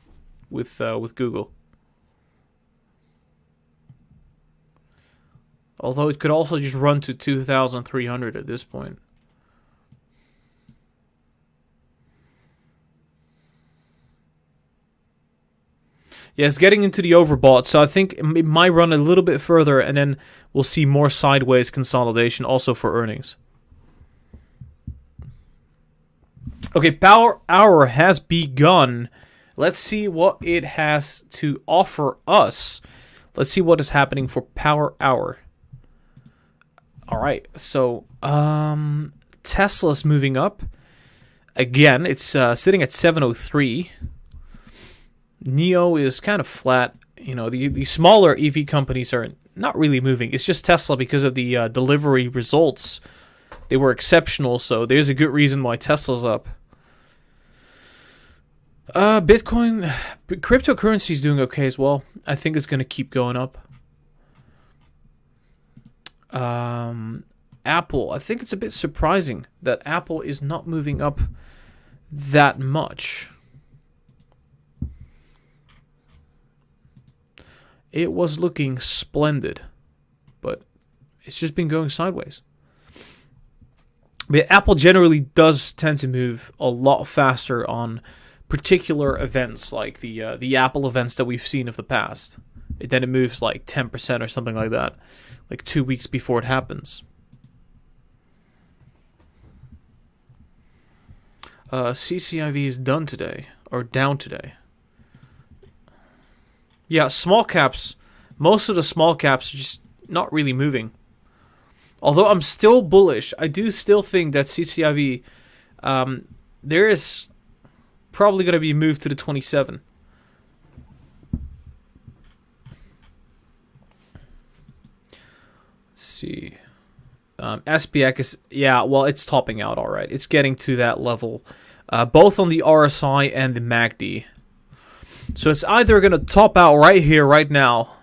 with Google. Although it could also just run to 2,300 at this point. Yeah, it's getting into the overbought, so I think it might run a little bit further, and then we'll see more sideways consolidation also for earnings. Okay, Power Hour has begun. Let's see what it has to offer us. Let's see what is happening for Power Hour. All right, so Tesla's moving up. Again, it's sitting at 703. NIO is kind of flat. You know, the smaller EV companies are not really moving. It's just Tesla because of the delivery results. They were exceptional, so there's a good reason why Tesla's up. Bitcoin, cryptocurrency is doing okay as well. I think it's going to keep going up. Apple, I think it's a bit surprising that Apple is not moving up that much. It was looking splendid, but it's just been going sideways. But Apple generally does tend to move a lot faster on particular events, like the Apple events that we've seen of the past. Then it moves like 10% or something like that, like 2 weeks before it happens. CCIV is done today, or down today. Yeah, small caps, most of the small caps are just not really moving. Although I'm still bullish, I do still think that CCIV, there is probably going to be moved to the 27. Let's see. SPX is, yeah, well, it's topping out all right. It's getting to that level, both on the RSI and the MACD. So it's either going to top out right here, right now,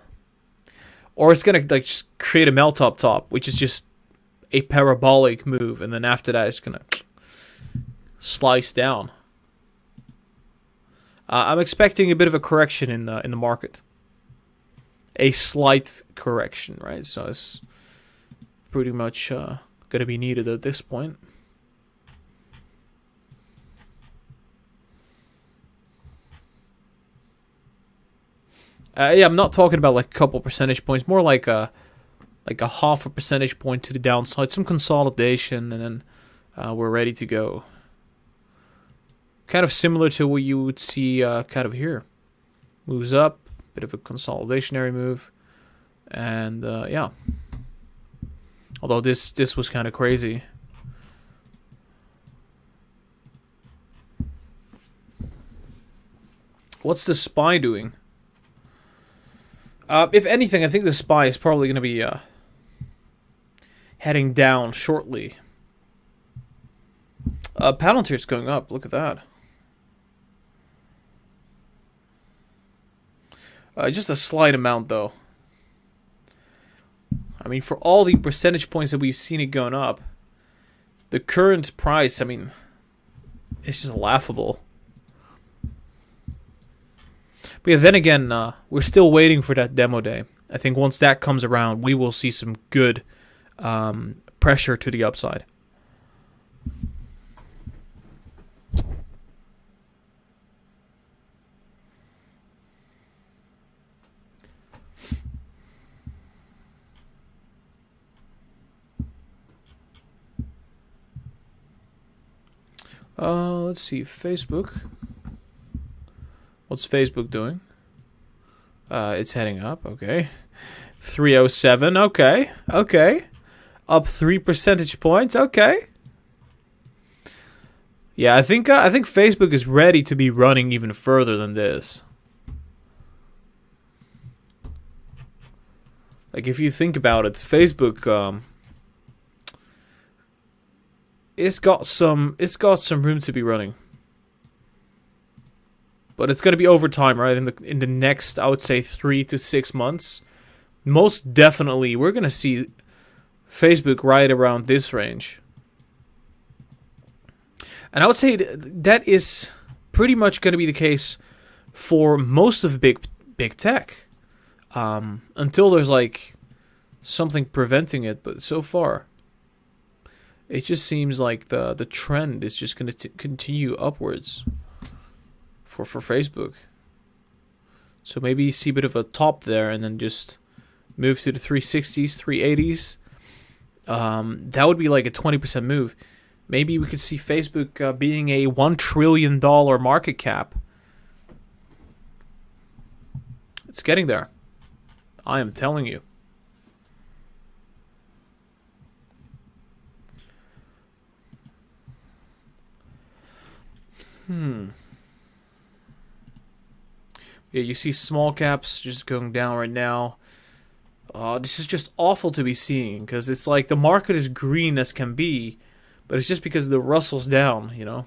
or it's going to like just create a melt up top, which is just a parabolic move, and then after that, it's going to slice down. I'm expecting a bit of a correction in the market, a slight correction, right? So it's pretty much going to be needed at this point. Yeah, I'm not talking about like a couple percentage points, more like a half a percentage point to the downside, some consolidation, and then we're ready to go. Kind of similar to what you would see kind of here. Moves up, bit of a consolidationary move, and yeah. Although this was kind of crazy. What's the SPY doing? If anything, I think the SPY is probably going to be heading down shortly. Palantir's going up. Look at that. Just a slight amount, though. I mean, for all the percentage points that we've seen it going up, the current price, I mean, it's just laughable. But yeah, then again, we're still waiting for that demo day. I think once that comes around, we will see some good pressure to the upside. Let's see, Facebook. What's Facebook doing? It's heading up, okay. 307, okay. Up 3 percentage points, okay. Yeah, I think Facebook is ready to be running even further than this. Like, if you think about it, Facebook, it's got some room to be running. But it's going to be over time, right? In the next, I would say, 3 to 6 months. Most definitely, we're going to see Facebook right around this range. And I would say that is pretty much going to be the case for most of big tech. Until there's like something preventing it. But so far, it just seems like the trend is just going to continue upwards. For Facebook. So maybe you see a bit of a top there and then just move to the 360s, 380s. That would be like a 20% move. Maybe we could see Facebook being a $1 trillion market cap. It's getting there. I am telling you. Yeah, you see small caps just going down right now. This is just awful to be seeing, because it's like the market is green as can be, but it's just because the Russell's down, you know?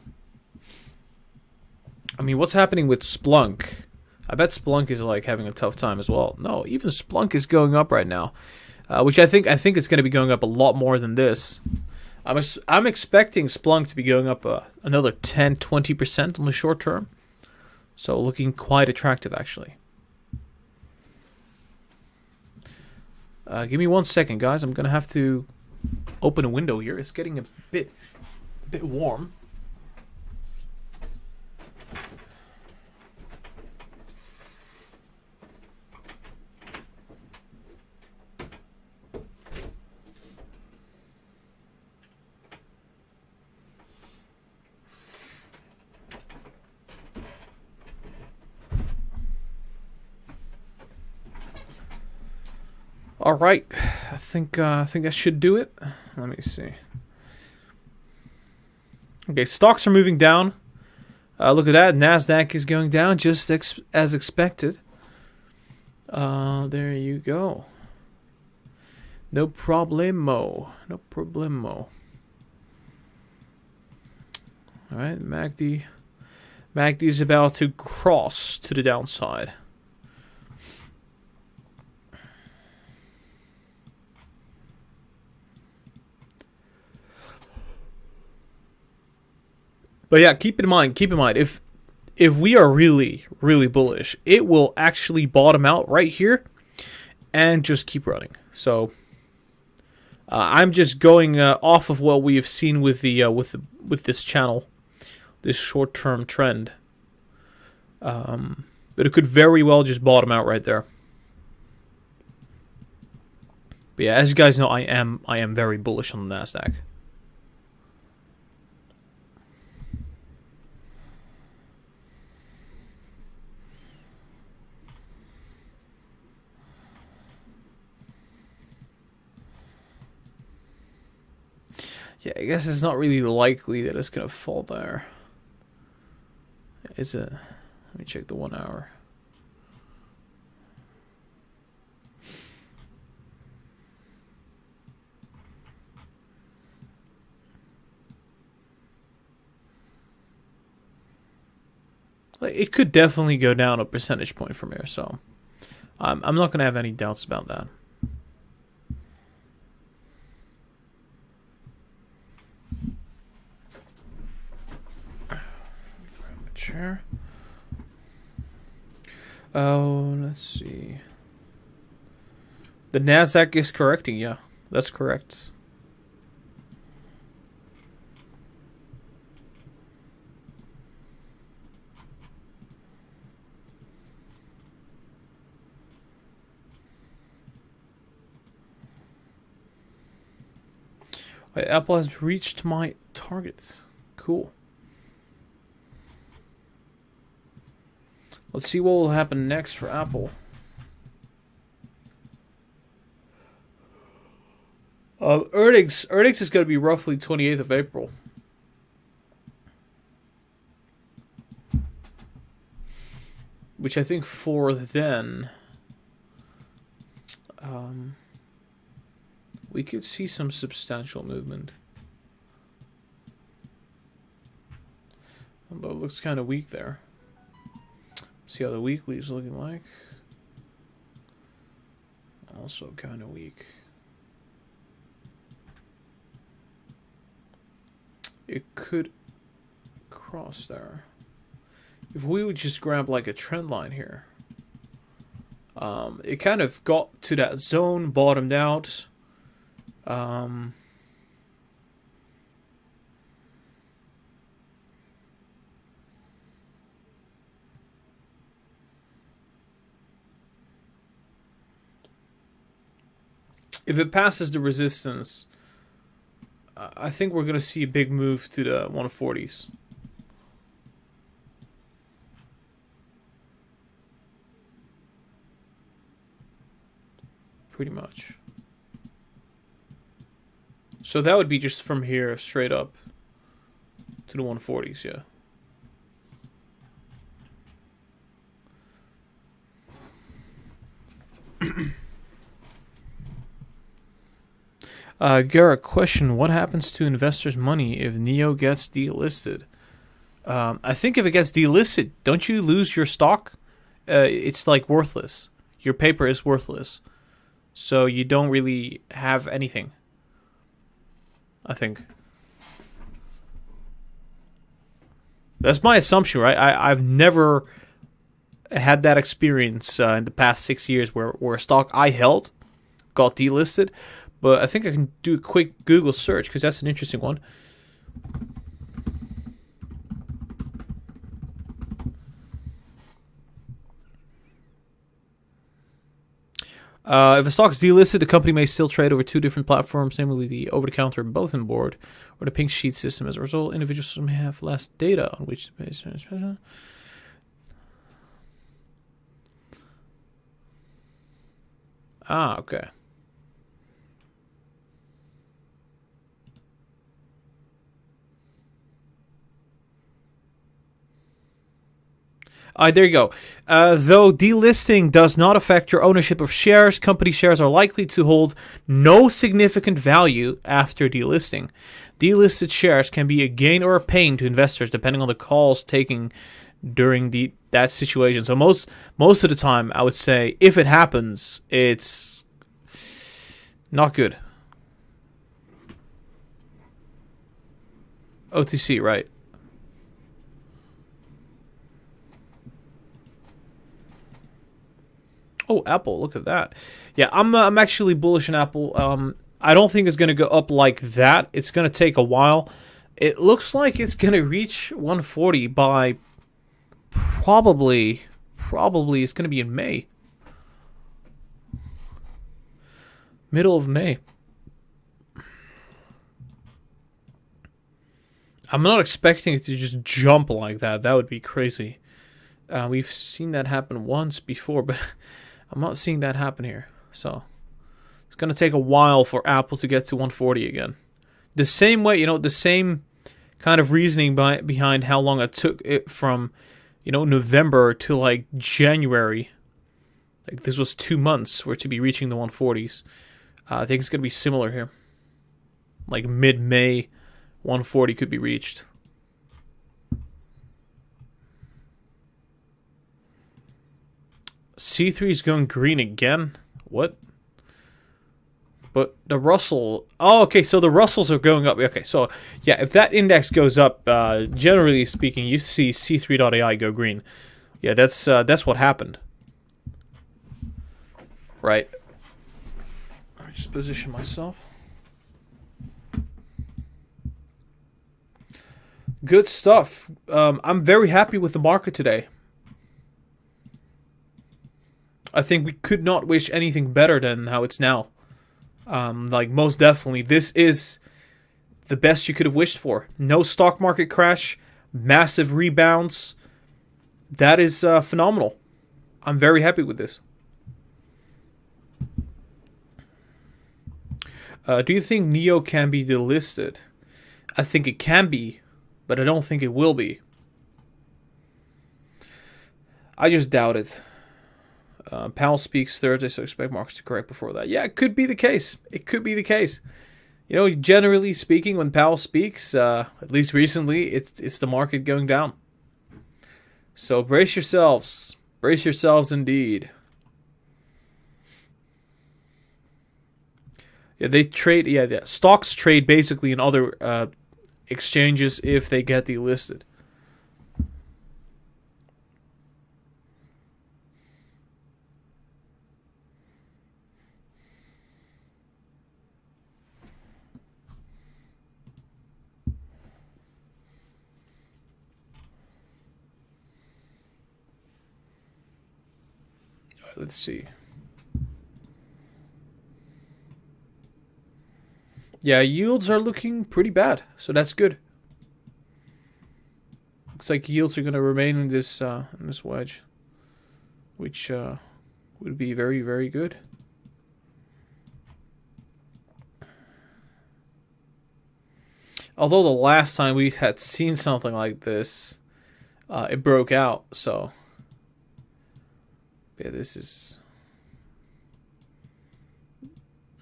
I mean, what's happening with Splunk? I bet Splunk is like having a tough time as well. No, even Splunk is going up right now, which I think it's going to be going up a lot more than this. I'm expecting Splunk to be going up another 10-20% on the short term. So looking quite attractive, actually. Give me 1 second, guys. I'm going to have to open a window here. It's getting a bit warm. All right, I think that should do it. Let me see. Okay, stocks are moving down. Look at that. Nasdaq is going down just as expected. There you go. No problemo. No problemo. All right, MACD is about to cross to the downside. But yeah, keep in mind, if we are really, really bullish, it will actually bottom out right here and just keep running. So I'm just going off of what we have seen with the with this channel, this short-term trend. But it could very well just bottom out right there. But yeah, as you guys know, I am very bullish on the Nasdaq. Yeah, I guess it's not really likely that it's gonna fall there. Is it? Let me check the 1 hour. It could definitely go down a percentage point from here, so I'm not gonna have any doubts about that. Chair. Oh, let's see. The Nasdaq is correcting, yeah. That's correct. Apple has reached my targets. Cool. Let's see what will happen next for Apple. Earnings is going to be roughly 28th of April. Which I think for then, we could see some substantial movement. But it looks kind of weak there. See how the weekly is looking like. Also kind of weak. It could cross there. If we would just grab like a trend line here. It kind of got to that zone, bottomed out. If it passes the resistance, I think we're going to see a big move to the 140s. Pretty much. So that would be just from here straight up to the 140s, yeah. Gara, question: what happens to investors' money if Neo gets delisted? I think if it gets delisted, don't you lose your stock? It's like worthless. Your paper is worthless, so you don't really have anything. I think that's my assumption, right? I've never had that experience in the past 6 years where a stock I held got delisted. But I think I can do a quick Google search because that's an interesting one. If a stock is delisted, the company may still trade over two different platforms, namely the over-the-counter bulletin board or the pink sheet system. As a result, individuals may have less data on which to base. Ah, okay. There you go. Though delisting does not affect your ownership of shares, company shares are likely to hold no significant value after delisting. Delisted shares can be a gain or a pain to investors depending on the calls taken during that situation. So most of the time, I would say, if it happens, it's not good. OTC, right? Oh, Apple, look at that. Yeah, I'm actually bullish on Apple. I don't think it's going to go up like that. It's going to take a while. It looks like it's going to reach 140 by probably it's going to be in May. Middle of May. I'm not expecting it to just jump like that. That would be crazy. We've seen that happen once before, but I'm not seeing that happen here. So it's going to take a while for Apple to get to 140 again. The same way, the same kind of reasoning behind how long it took it from, November to like January. Like this was 2 months for it to be reaching the 140s. I think it's going to be similar here. Like mid-May, 140 could be reached. C3 is going green again? What? But the Russell... Oh, okay, so the Russells are going up. Okay, so, yeah, if that index goes up, generally speaking, you see C3.ai go green. Yeah, that's what happened. Right. Let me just position myself. Good stuff. I'm very happy with the market today. I think we could not wish anything better than how it's now. Like, most definitely, this is the best you could have wished for. No stock market crash, massive rebounds. That is phenomenal. I'm very happy with this. Do you think Neo can be delisted? I think it can be, but I don't think it will be. I just doubt it. Powell speaks Thursday, so expect markets to correct before that. Yeah, it could be the case. It could be the case. Generally speaking, when Powell speaks, at least recently, it's the market going down. So brace yourselves. Brace yourselves indeed. Yeah, they trade. Yeah, stocks trade basically in other exchanges if they get delisted. Let's see. Yeah, yields are looking pretty bad, so that's good. Looks like yields are going to remain in this wedge, which would be very, very good. Although the last time we had seen something like this, it broke out. So, yeah, this is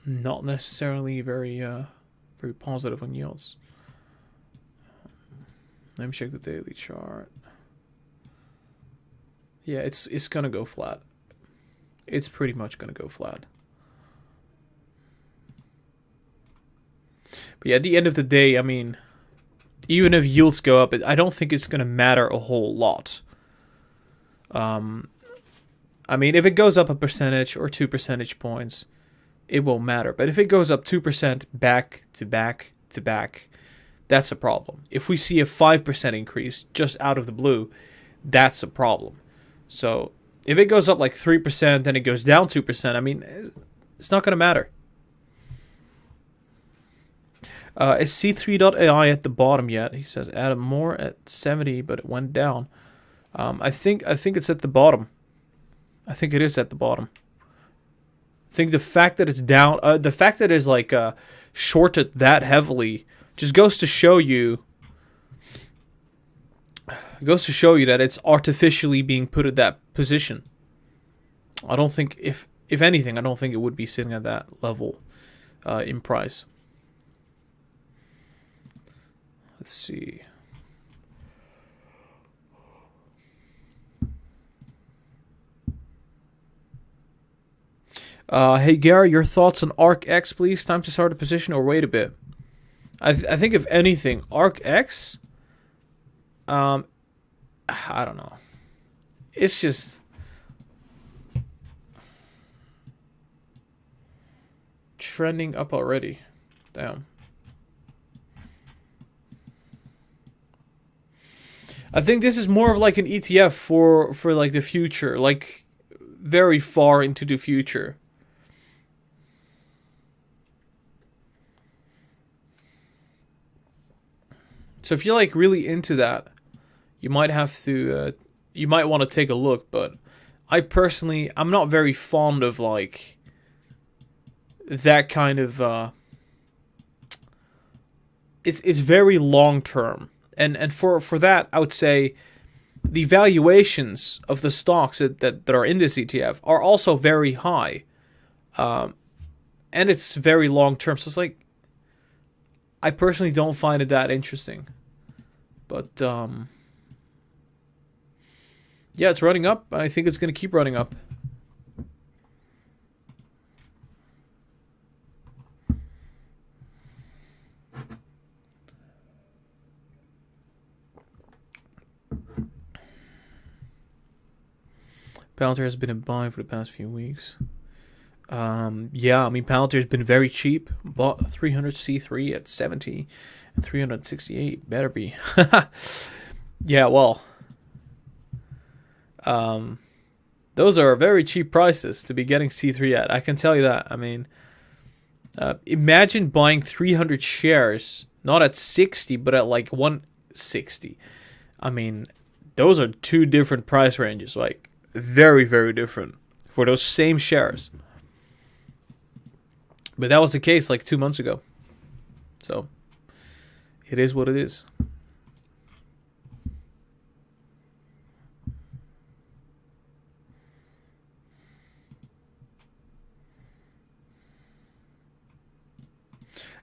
not necessarily very, very positive on yields. Let me check the daily chart. Yeah, it's gonna go flat. It's pretty much gonna go flat. But yeah, at the end of the day, I mean, even if yields go up, I don't think it's gonna matter a whole lot. I mean, if it goes up a percentage or 2 percentage points, it won't matter. But if it goes up 2% back to back to back, that's a problem. If we see a 5% increase just out of the blue, that's a problem. So if it goes up like 3%, then it goes down 2%, I mean, it's not going to matter. Is C3.ai at the bottom yet? He says Adam Moore at 70, but it went down. I think it's at the bottom. I think it is at the bottom. I think the fact that it's down, the fact that it's like shorted that heavily, just goes to show you that it's artificially being put at that position. I don't think, if anything, I don't think it would be sitting at that level in price. Let's see. Hey Gara, your thoughts on ARC-X, please? Time to start a position or wait a bit? I think if anything, ARC-X, I don't know. It's just trending up already. Damn. I think this is more of like an ETF for like the future, like very far into the future. So if you're like really into that, you might have to, you might want to take a look. But I personally, I'm not very fond of like that kind of. It's very long term, and for that, I would say the valuations of the stocks that are in this ETF are also very high, and it's very long term. So it's like, I personally don't find it that interesting. But, yeah, it's running up. I think it's going to keep running up. Palantir has been a buy for the past few weeks. Yeah, I mean, Palantir has been very cheap. Bought 300C3 at 70 and 368. Better be. Yeah, well, those are very cheap prices to be getting C3 at. I can tell you that. I mean, imagine buying 300 shares, not at 60, but at like 160. I mean, those are two different price ranges. Like, very, very different for those same shares. But that was the case like 2 months ago. So, it is what it is.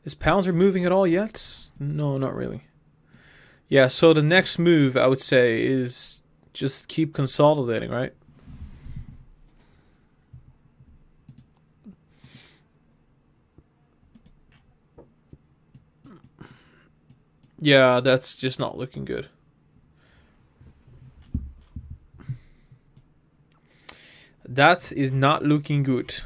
Is Palantir moving at all yet? No, not really. Yeah, so the next move, I would say, is just keep consolidating, right? Yeah, that's just not looking good. That is not looking good.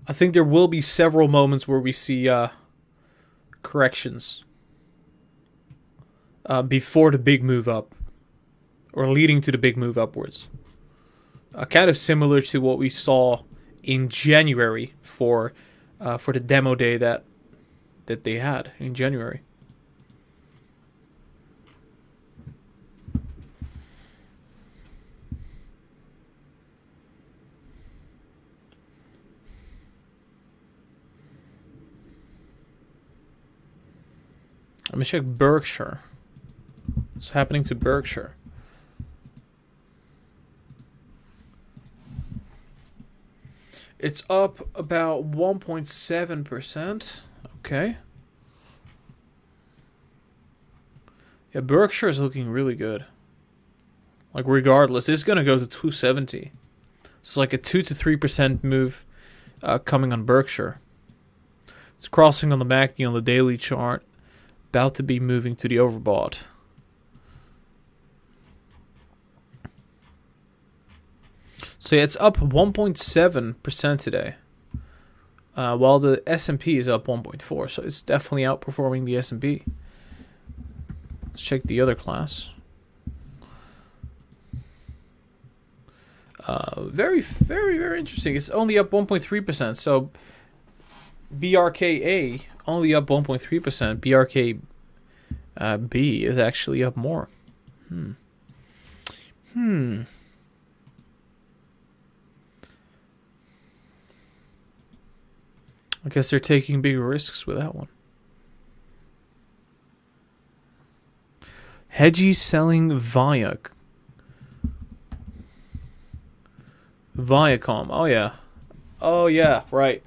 I think there will be several moments where we see corrections. before the big move up, or leading to the big move upwards. Kind of similar to what we saw in January for the demo day that they had in January. Let me check Berkshire. What's happening to Berkshire? It's up about 1.7%. Okay. Yeah, Berkshire is looking really good. Like, regardless, it's going to go to 270. It's like a 2 to 3% move coming on Berkshire. It's crossing on the MACD on the daily chart. About to be moving to the overbought. So yeah, it's up 1.7% today, while the S&P is up 1.4%. So it's definitely outperforming the S&P. Let's check the other class. Very, very, very interesting. It's only up 1.3%. So BRKA only up 1.3%. BRKB is actually up more. I guess they're taking big risks with that one. Hedgie selling Viacom. Oh yeah. Oh yeah, right.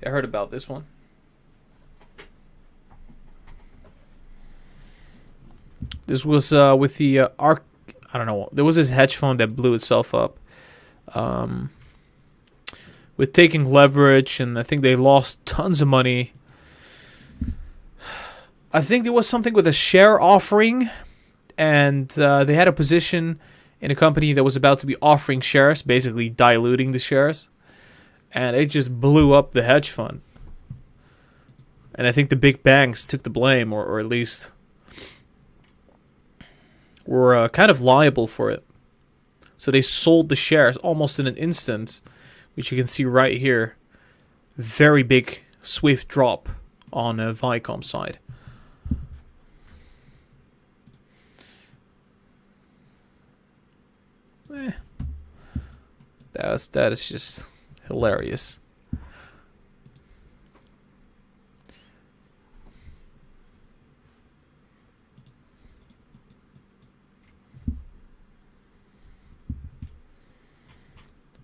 I heard about this one. This was with the I don't know. There was this hedge fund that blew itself up. With taking leverage, and I think they lost tons of money. I think there was something with a share offering, and they had a position in a company that was about to be offering shares, basically diluting the shares, and it just blew up the hedge fund. And I think the big banks took the blame, or at least were kind of liable for it. So they sold the shares almost in an instant, which you can see right here. Very big, swift drop on Viacom side. That is just hilarious.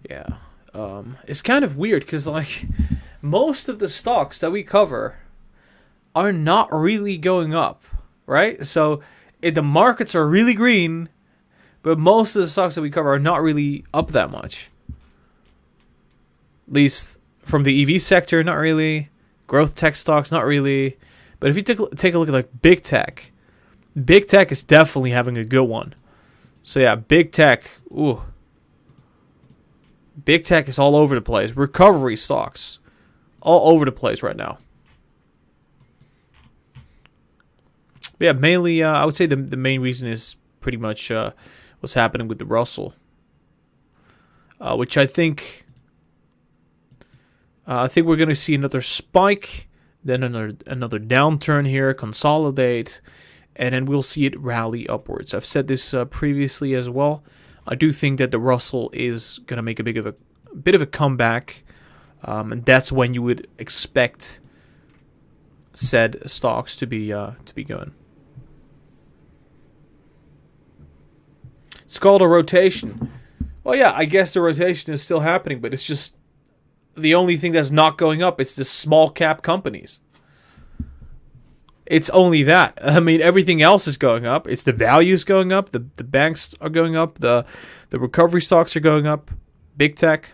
Yeah. It's kind of weird because, like, most of the stocks that we cover are not really going up, right? So the markets are really green, but most of the stocks that we cover are not really up that much. At least from the EV sector, not really. Growth tech stocks, not really. But if you take a look at like big tech is definitely having a good one. So yeah, big tech. Ooh. Big tech is all over the place. Recovery stocks, all over the place right now. But yeah, mainly, I would say the main reason is pretty much what's happening with the Russell, which I think we're going to see another spike, then another downturn here, consolidate, and then we'll see it rally upwards. I've said this previously as well. I do think that the Russell is going to make a bit of a comeback, and that's when you would expect said stocks to be going. It's called a rotation. Well, yeah, I guess the rotation is still happening, but it's just the only thing that's not going up. It's the small cap companies. It's only that. I mean, everything else is going up. It's the values going up. The banks are going up. The recovery stocks are going up. Big tech.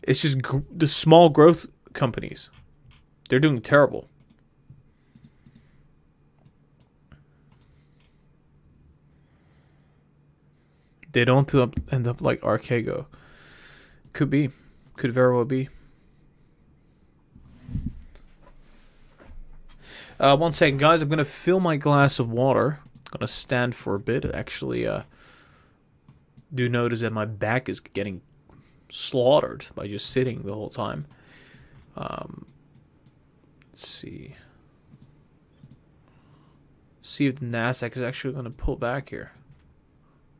It's just the small growth companies. They're doing terrible. They don't end up like Archego. Could be. Could very well be. 1 second, guys. I'm gonna fill my glass of water. I'm gonna stand for a bit. Actually, do notice that my back is getting slaughtered by just sitting the whole time. Let's see. See if the Nasdaq is actually gonna pull back here.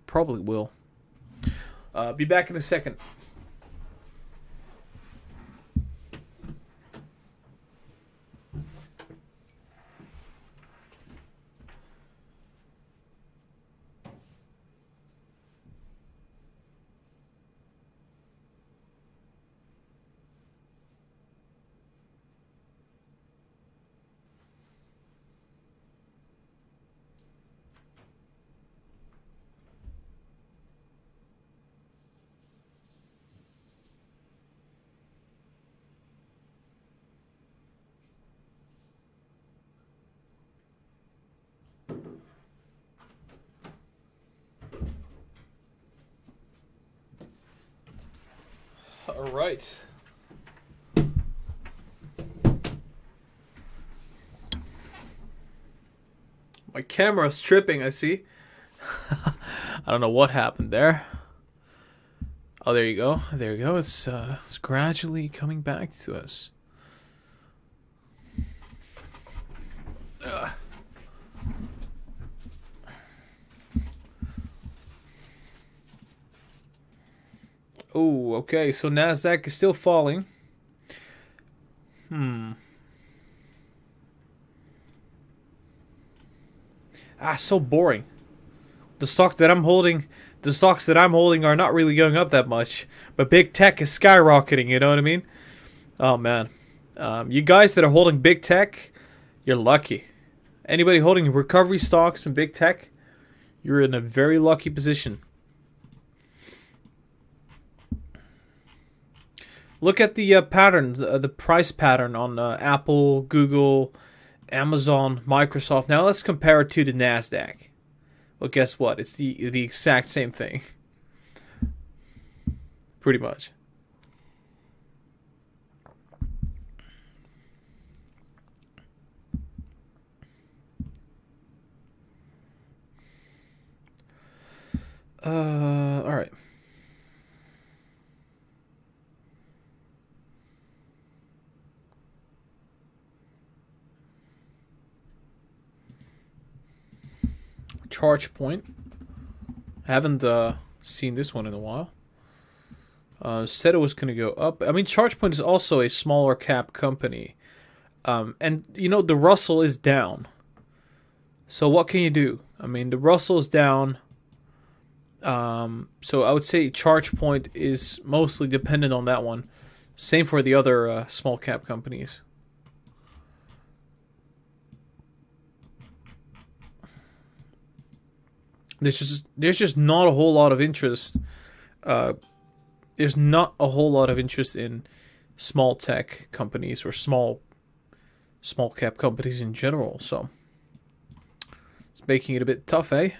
Probably will. Be back in a second. All right. My camera's tripping, I see. I don't know what happened there. Oh, there you go. There you go. It's gradually coming back to us. Oh, okay. So Nasdaq is still falling. So boring. The stocks that I'm holding are not really going up that much, but big tech is skyrocketing, you know what I mean? Oh man. You guys that are holding big tech, you're lucky. Anybody holding recovery stocks and big tech, you're in a very lucky position. Look at the patterns, the price pattern on Apple, Google, Amazon, Microsoft. Now let's compare it to the Nasdaq. Well, guess what? It's the exact same thing. Pretty much. All right. Charge point. I haven't seen this one in a while. Said it was going to go up. I mean, ChargePoint is also a smaller cap company. And, you know, the Russell is down. So what can you do? I mean, the Russell is down. So I would say ChargePoint is mostly dependent on that one. Same for the other small cap companies. There's just not a whole lot of interest. There's not a whole lot of interest in small tech companies or small cap companies in general. So it's making it a bit tough, eh?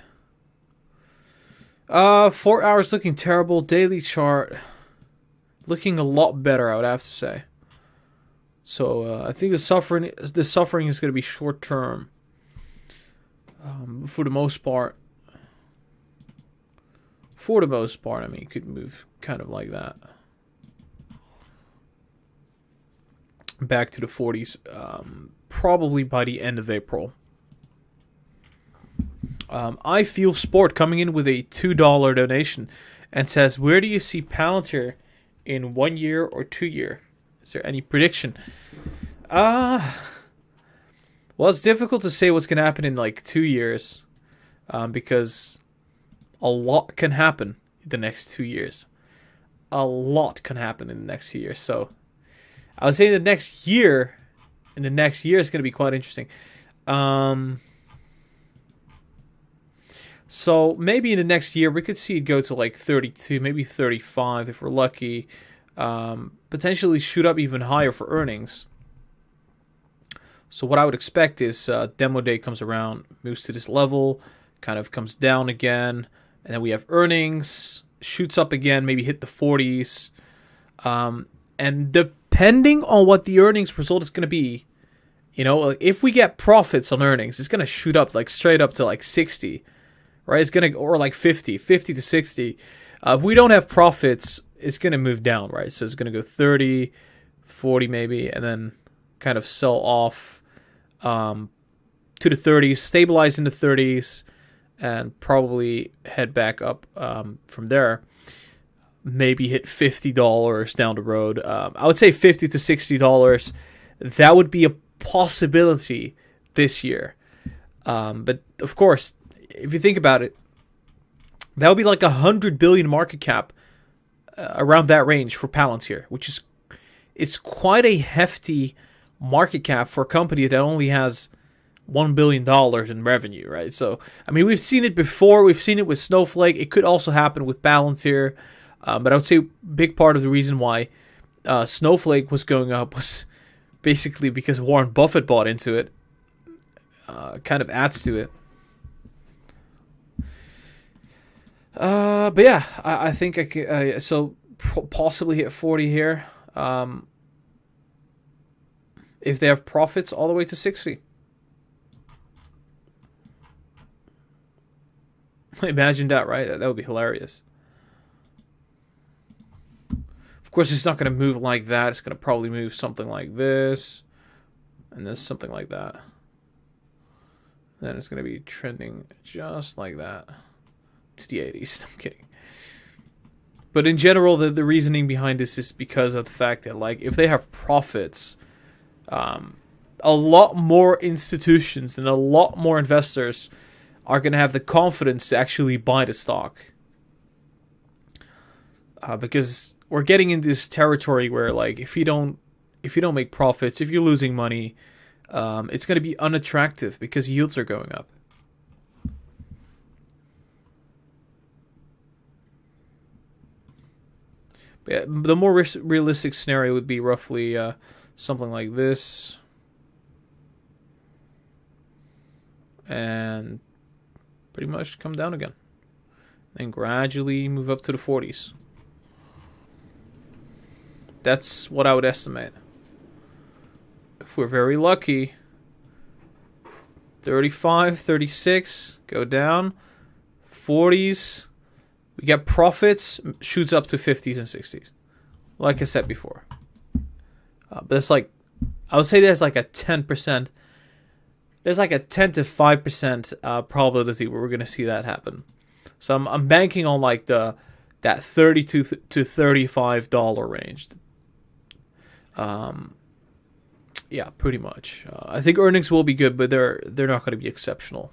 4 hours looking terrible. Daily chart looking a lot better, I would have to say. So I think the suffering is going to be short term. For the most part. For the most part, I mean, it could move kind of like that. Back to the 40s, probably by the end of April. I Feel Sport coming in with a $2 donation and says, where do you see Palantir in 1 year or 2 year? Is there any prediction? Well, it's difficult to say what's going to happen in like 2 years because a lot can happen in the next 2 years. A lot can happen in the next 2 years. So I would say in the next year is going to be quite interesting. So maybe in the next year we could see it go to like 32, maybe 35 if we're lucky. Potentially shoot up even higher for earnings. So what I would expect is demo day comes around, moves to this level, kind of comes down again. And then we have earnings, shoots up again, maybe hit the 40s. And depending on what the earnings result is going to be, You know, like, if we get profits on earnings, it's gonna shoot up like straight up to like 60, right? It's gonna, or like 50 to 60. If we don't have profits, it's gonna move down, right? So it's gonna go 30, 40 maybe, and then kind of sell off to the 30s, stabilize in the 30s, and probably head back up from there. Maybe hit $50 down the road. I would say $50 to $60. That would be a possibility this year. But of course, if you think about it, that would be like 100 billion market cap, around that range for Palantir, which is, it's quite a hefty market cap for a company that only has $1 billion in revenue, right? So, I mean, we've seen it before. We've seen it with Snowflake. It could also happen with Palantir. But I would say a big part of the reason why Snowflake was going up was basically because Warren Buffett bought into it. Kind of adds to it. But yeah, I think I could, so possibly hit 40 here. If they have profits all the way to 60. Imagine that, right? That would be hilarious. Of course, it's not going to move like that. It's going to probably move something like this. And then something like that. Then it's going to be trending just like that. To the 80s. I'm kidding. But in general, the reasoning behind this is because of the fact that, like, if they have profits, a lot more institutions and a lot more investors are going to have the confidence to actually buy the stock. Because we're getting in this territory where, like, if you don't make profits, if you're losing money, it's going to be unattractive because yields are going up. But yeah, the more realistic scenario would be roughly something like this, and pretty much come down again, and gradually move up to the 40s. That's what I would estimate. If we're very lucky, 35, 36, go down, 40s, we get profits, shoots up to 50s and 60s. Like I said before. But it's like, I would say there's like a 10%, there's like a 10 to 5% probability where we're going to see that happen. So I'm banking on like that $32 to $35 range. Yeah, pretty much. I think earnings will be good, but they're not going to be exceptional.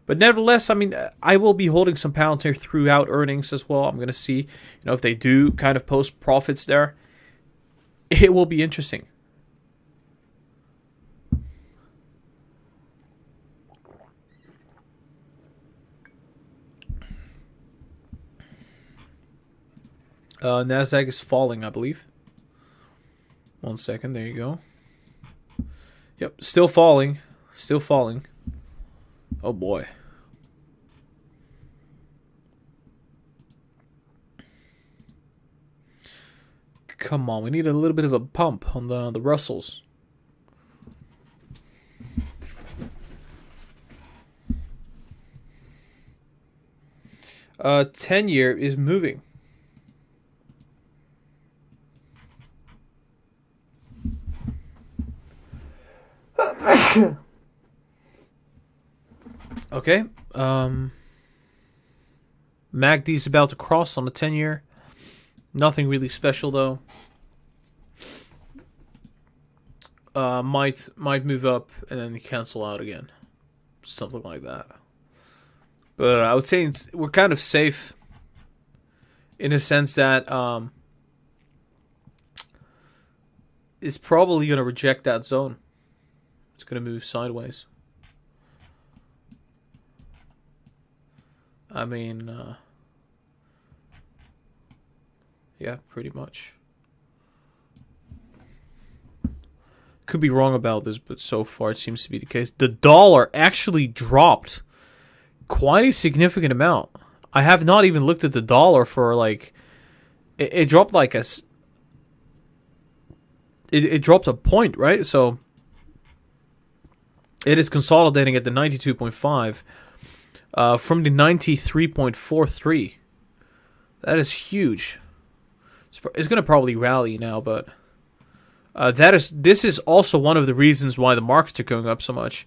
But nevertheless, I mean, I will be holding some Palantir throughout earnings as well. I'm going to see, if they do kind of post profits there. It will be interesting. Nasdaq is falling, I believe. 1 second, there you go. Yep, still falling. Still falling. Oh boy. Come on, we need a little bit of a pump on the Russells. Uh, 10-year is moving. Okay. MACD's about to cross on the 10-year. Nothing really special though. Might move up and then cancel out again. Something like that. But I would say we're kind of safe in a sense that it's probably going to reject that zone. It's going to move sideways. I mean, yeah, pretty much. Could be wrong about this, but so far it seems to be the case. The dollar actually dropped quite a significant amount. I have not even looked at the dollar for like... It dropped like it dropped a point, right? So It is consolidating at the 92.5 from the 93.43. That is huge. It's going to probably rally now, but this is also one of the reasons why the markets are going up so much,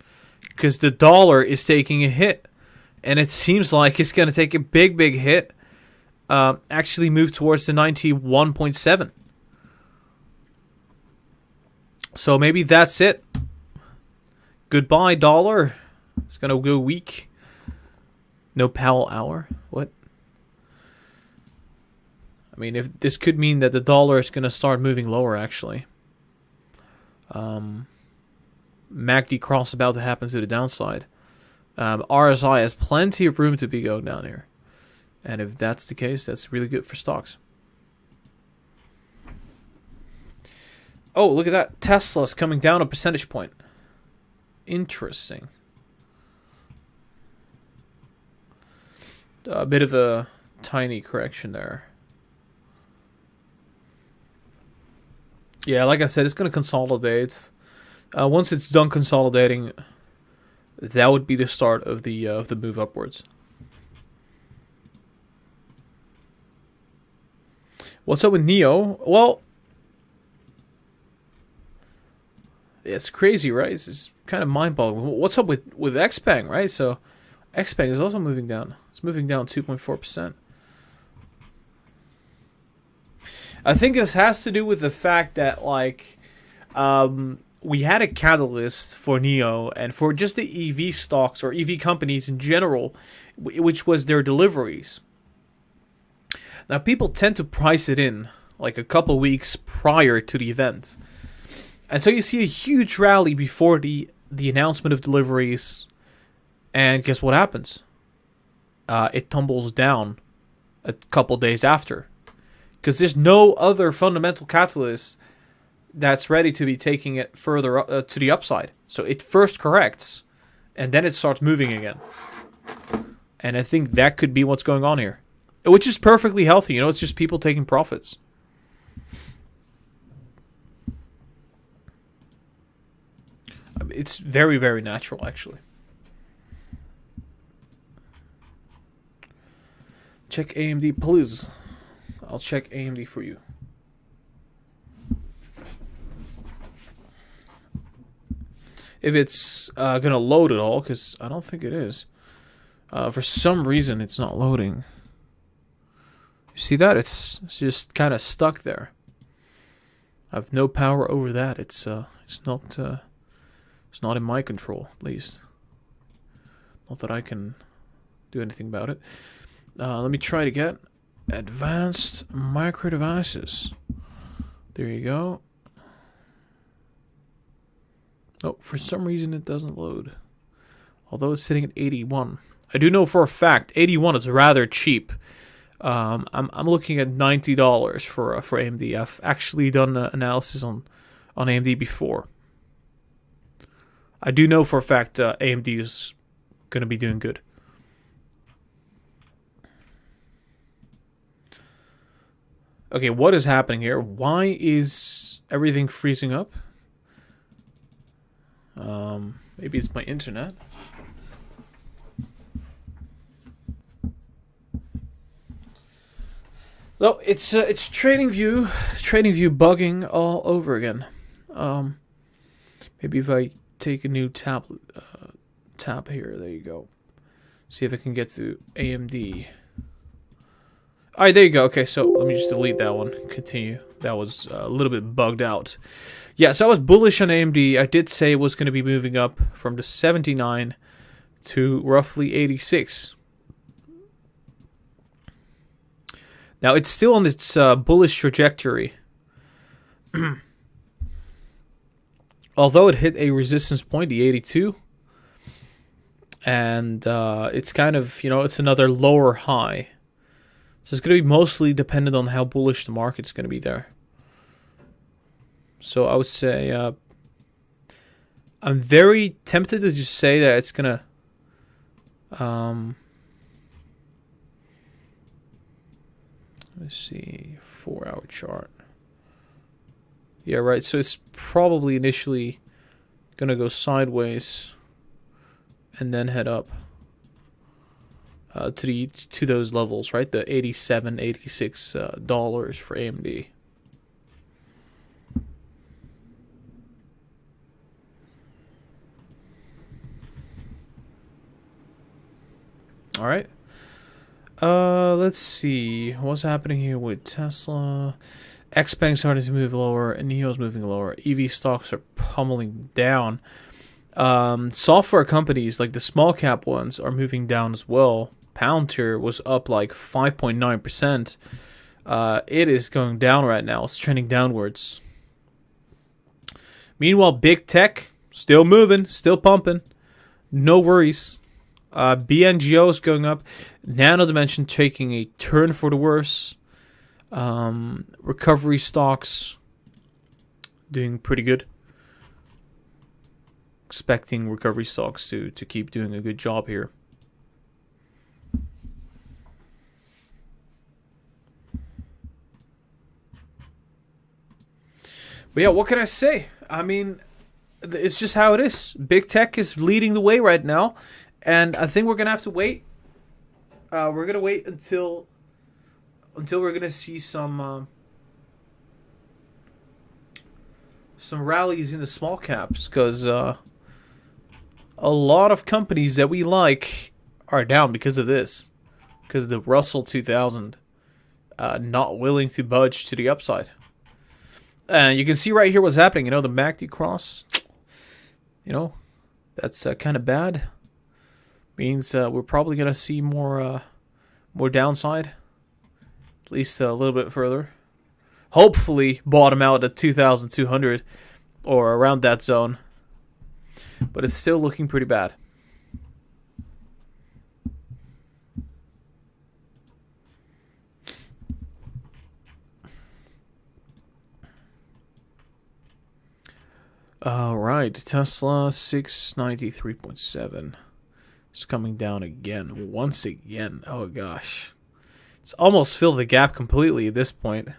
because the dollar is taking a hit, and it seems like it's going to take a big hit. Actually move towards the 91.7. So maybe that's it. Goodbye, dollar. It's going to go weak. No Powell hour. What? I mean, if this could mean that the dollar is going to start moving lower, actually. MACD cross about to happen to the downside. RSI has plenty of room to be going down here. And if that's the case, that's really good for stocks. Oh, look at that. Tesla's coming down a percentage point. Interesting. A bit of a tiny correction there. Yeah, like I said, it's going to consolidate. Once it's done consolidating, that would be the start of the move upwards. What's up with Neo? Well, it's crazy, right? It's just kind of mind-boggling. What's up with XPeng, right? So XPeng is also moving down. It's moving down 2.4%. I think this has to do with the fact that, like, we had a catalyst for Neo and for just the EV stocks or EV companies in general, which was their deliveries. Now, people tend to price it in like a couple weeks prior to the event. And so you see a huge rally before the announcement of deliveries. And guess what happens? It tumbles down a couple days after. Because there's no other fundamental catalyst that's ready to be taking it further up, to the upside. So it first corrects, and then it starts moving again. And I think that could be what's going on here. Which is perfectly healthy, you know, it's just people taking profits. It's very, very natural, actually. Check AMD, please. I'll check AMD for you. If it's going to load at all, because I don't think it is. For some reason, it's not loading. You see that? It's just kind of stuck there. I have no power over that. It's not in my control, at least. Not that I can do anything about it. Let me try to get advanced micro devices. There you go. Oh, for some reason it doesn't load. Although it's sitting at 81. I do know for a fact 81 is rather cheap. I'm looking at $90 for AMD. I've actually done analysis on AMD before. I do know for a fact AMD is going to be doing good. Okay, what is happening here? Why is everything freezing up? Maybe it's my internet. No, it's TradingView bugging all over again. Maybe if I take a new tab here, there you go. See if I can get to AMD. All right, there you go. Okay, so let me just delete that one. Continue. That was a little bit bugged out. Yeah, so I was bullish on AMD. I did say it was going to be moving up from the 79 to roughly 86. Now, it's still on its bullish trajectory. Although it hit a resistance point, the 82. And it's kind of, it's another lower high. So it's going to be mostly dependent on how bullish the market's going to be there. So I would say I'm very tempted to just say that it's going to... let's see, 4-hour chart. Yeah, right. So it's probably initially going to go sideways. and then head up to those levels, right? The 87, 86 dollars for AMD. All right. Let's see what's happening here with Tesla. Xpeng starting to move lower, and NIO's moving lower. EV stocks are pummeling down. Software companies, like the small cap ones, are moving down as well. Palantir was up like 5.9%. It is going down right now. It's trending downwards. Meanwhile, big tech still moving, still pumping. No worries. BNGO is going up. Nano Dimension taking a turn for the worse. Recovery stocks doing pretty good. Expecting recovery stocks to keep doing a good job here. But yeah, what can I say? I mean, it's just how it is. Big tech is leading the way right now, and I think we're gonna have to wait. We're gonna wait until we're gonna see some rallies in the small caps, because a lot of companies that we like are down because of this, because of the Russell 2000 not willing to budge to the upside. And you can see right here what's happening. You know, the MACD cross. You know, that's kind of bad. Means we're probably gonna see more downside, at least a little bit further. Hopefully, bottom out at 2,200 or around that zone. But it's still looking pretty bad. All right, Tesla 693.7. It's coming down again, once again. Oh gosh, it's almost filled the gap completely at this point.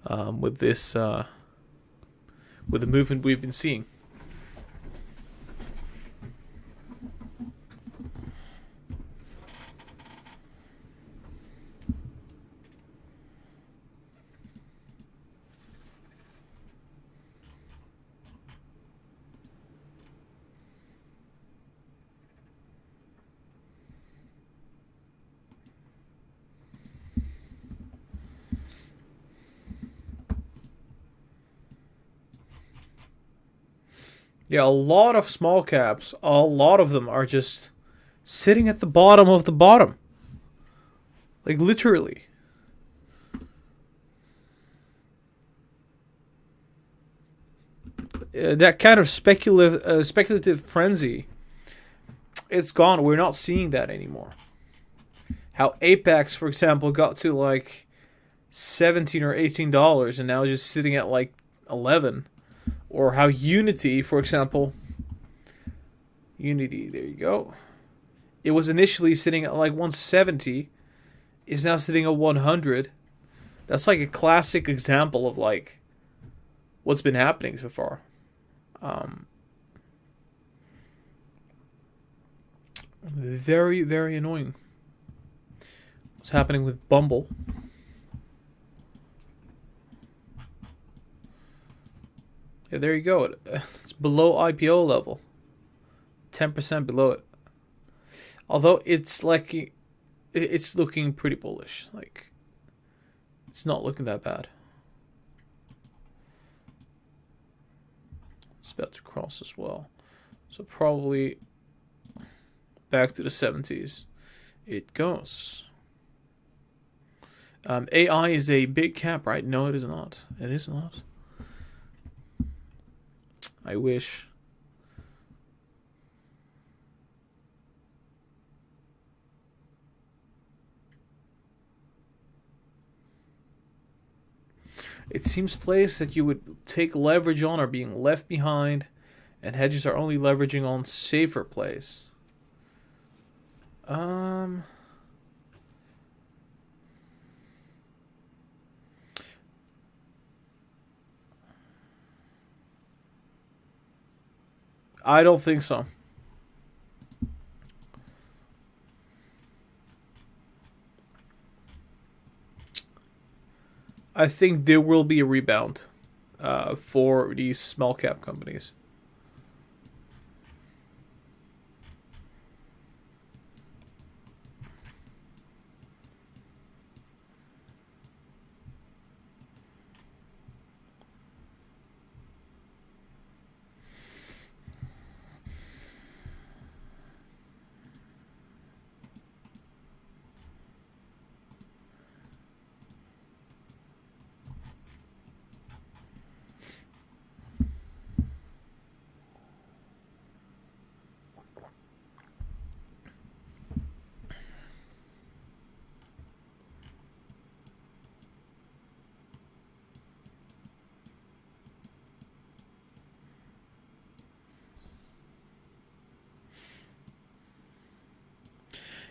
With this, with the movement we've been seeing. Yeah, a lot of small caps, a lot of them are just sitting at the bottom of the bottom. Like, literally. That kind of speculative frenzy, it's gone. We're not seeing that anymore. How Apex, for example, got to like $17 or $18 and now just sitting at like 11. Or how Unity, for example, Unity, there you go. It was initially sitting at like 170, is now sitting at 100. That's like a classic example of like what's been happening so far. Very, very annoying. What's happening with Bumble? Yeah, there you go. It's below IPO level. 10% below it. Although it's like, it's looking pretty bullish. Like, it's not looking that bad. It's about to cross as well. So probably back to the 70s. It goes. AI is a big cap, right? No, it is not. It is not. I wish. It seems plays that you would take leverage on are being left behind, and hedges are only leveraging on safer plays. I don't think so. I think there will be a rebound for these small cap companies.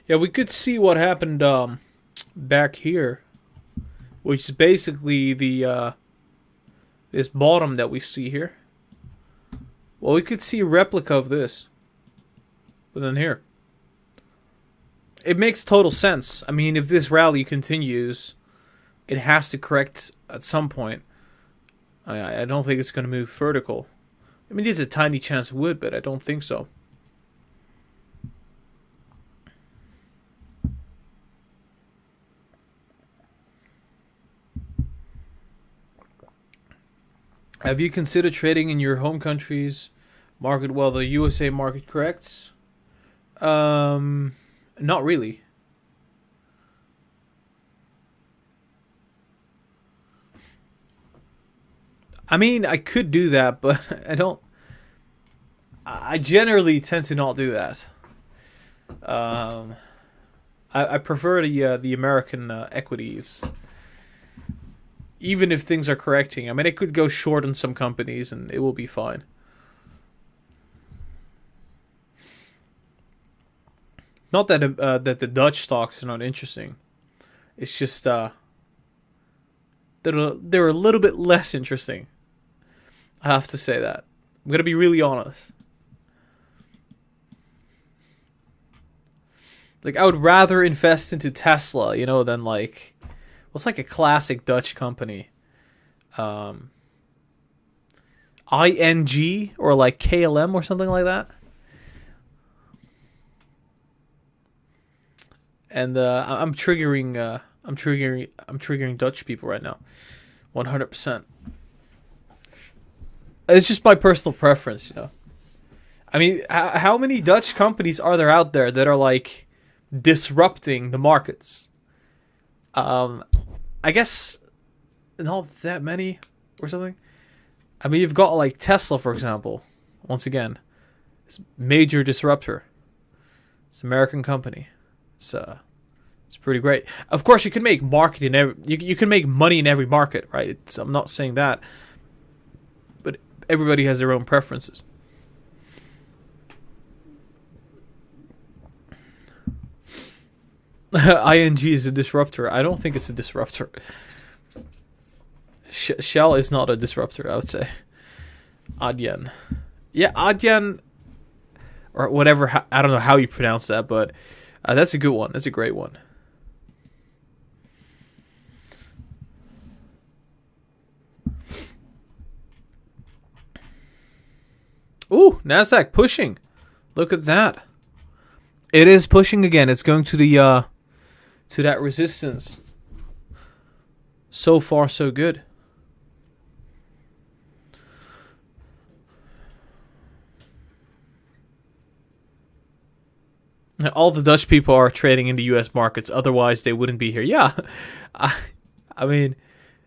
Yeah, we could see what happened back here, which is basically the this bottom that we see here. Well, we could see a replica of this, but then here. It makes total sense. I mean, if this rally continues, it has to correct at some point. I don't think it's going to move vertical. I mean, there's a tiny chance it would, but I don't think so. Have you considered trading in your home country's market while the USA market corrects? Not really. I mean, I could do that, but I don't. I generally tend to not do that. I prefer the American equities. Even if things are correcting. I mean, I could go short on some companies and it will be fine. Not that that the Dutch stocks are not interesting. It's just they're a little bit less interesting. I have to say that. I'm gonna be really honest. Like, I would rather invest into Tesla, you know, than like what's like a classic Dutch company? ING or like KLM or something like that. And I'm triggering Dutch people right now. 100%. It's just my personal preference, you know. I mean, how many Dutch companies are there out there that are like disrupting the markets? I guess not that many or something. I mean, you've got like Tesla, for example. Once again, it's a major disruptor. It's an American company. It's pretty great. Of course, you can make market in every. You can make money in every market, right? I'm not saying that, but everybody has their own preferences. ING is a disruptor. I don't think it's a disruptor. Shell is not a disruptor, I would say. Adyen. Yeah, Adyen, or whatever. I don't know how you pronounce that, but that's a good one. That's a great one. Ooh, Nasdaq pushing. Look at that. It is pushing again. It's going to the to that resistance. So far, so good. All the Dutch people are trading in the U.S. markets. Otherwise, they wouldn't be here. Yeah, I mean,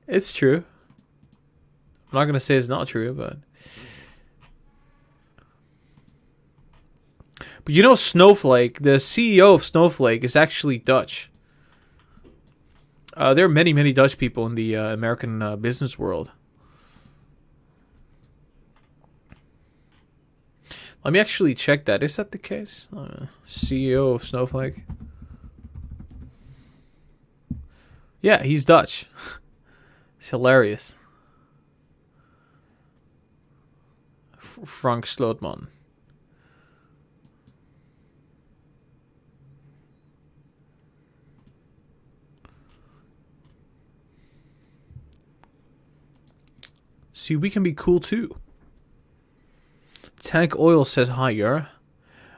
it's true. I'm not going to say it's not true, but you know, Snowflake, the CEO of Snowflake is actually Dutch. There are many, many Dutch people in the American business world. Let me actually check that. Is that the case? CEO of Snowflake. Yeah, he's Dutch. It's hilarious. Frank Slootman. See, we can be cool too. Tank Oil says, hi, Gara.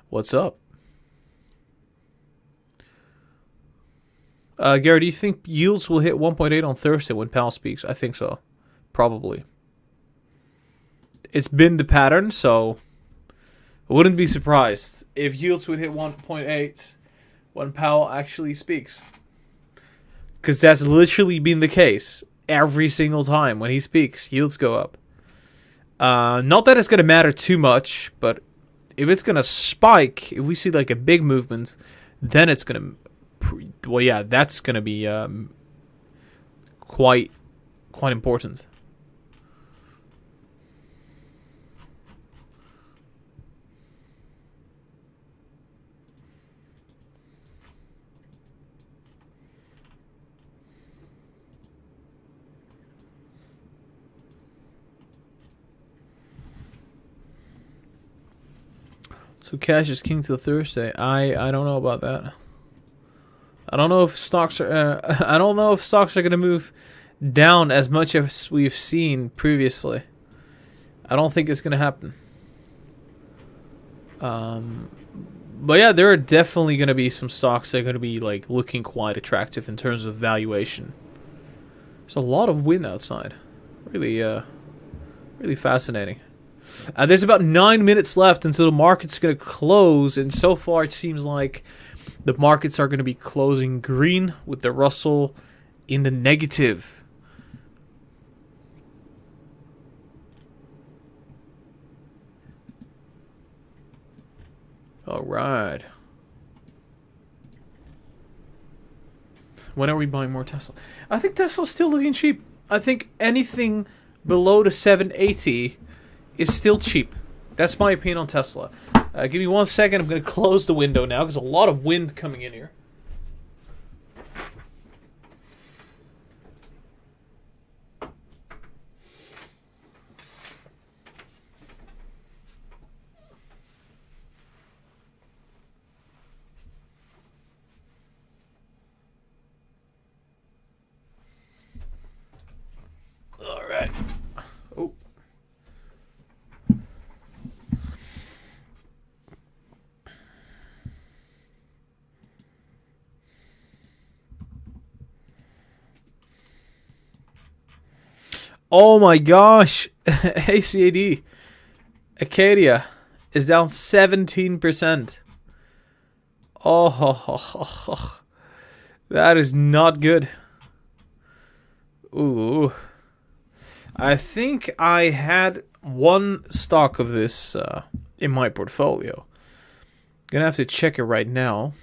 What's up? Gara, do you think yields will hit 1.8 on Thursday when Powell speaks? I think so. Probably. It's been the pattern, so I wouldn't be surprised if yields would hit 1.8 when Powell actually speaks. Because that's literally been the case every single time. When he speaks, yields go up. Not that it's going to matter too much, but if it's going to spike, if we see like a big movement, then it's going to... Well, yeah, that's going to be quite important. So cash is king till Thursday. I don't know about that. I don't know if stocks are. I don't know if stocks are going to move down as much as we've seen previously. I don't think it's going to happen. But yeah, there are definitely going to be some stocks that are going to be like looking quite attractive in terms of valuation. There's a lot of wind outside. Really, really fascinating. There's about 9 minutes left until the market's going to close, and so far it seems like the markets are going to be closing green with the Russell in the negative. All right. When are we buying more Tesla? I think Tesla's still looking cheap. I think anything below the 780 is still cheap. That's my opinion on Tesla. Give me 1 second. I'm going to close the window now because a lot of wind coming in here. All right. Oh. Oh my gosh. ACAD. Acadia is down 17%. Oh, that is not good. Ooh. I think I had one stock of this in my portfolio. Gonna have to check it right now.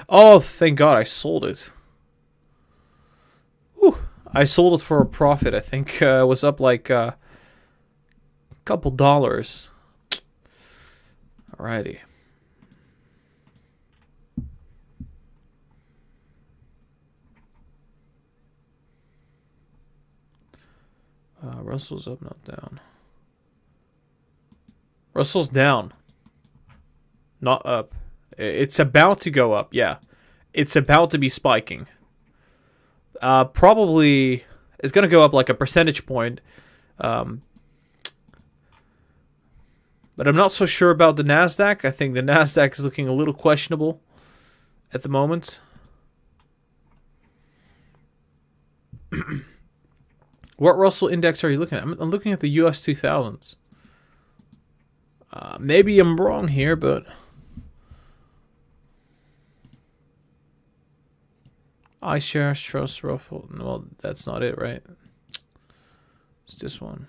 Oh, thank God I sold it. Whew. I sold it for a profit. I think it was up like a couple dollars. Alrighty. Russell's up, not down. Russell's down. Not up. It's about to go up, yeah. It's about to be spiking. Probably it's going to go up like a percentage point. But I'm not so sure about the Nasdaq. I think the Nasdaq is looking a little questionable at the moment. What Russell index are you looking at? I'm looking at the US 2000s. Maybe I'm wrong here, but iShares Trust Russell. Well, that's not it, right? It's this one.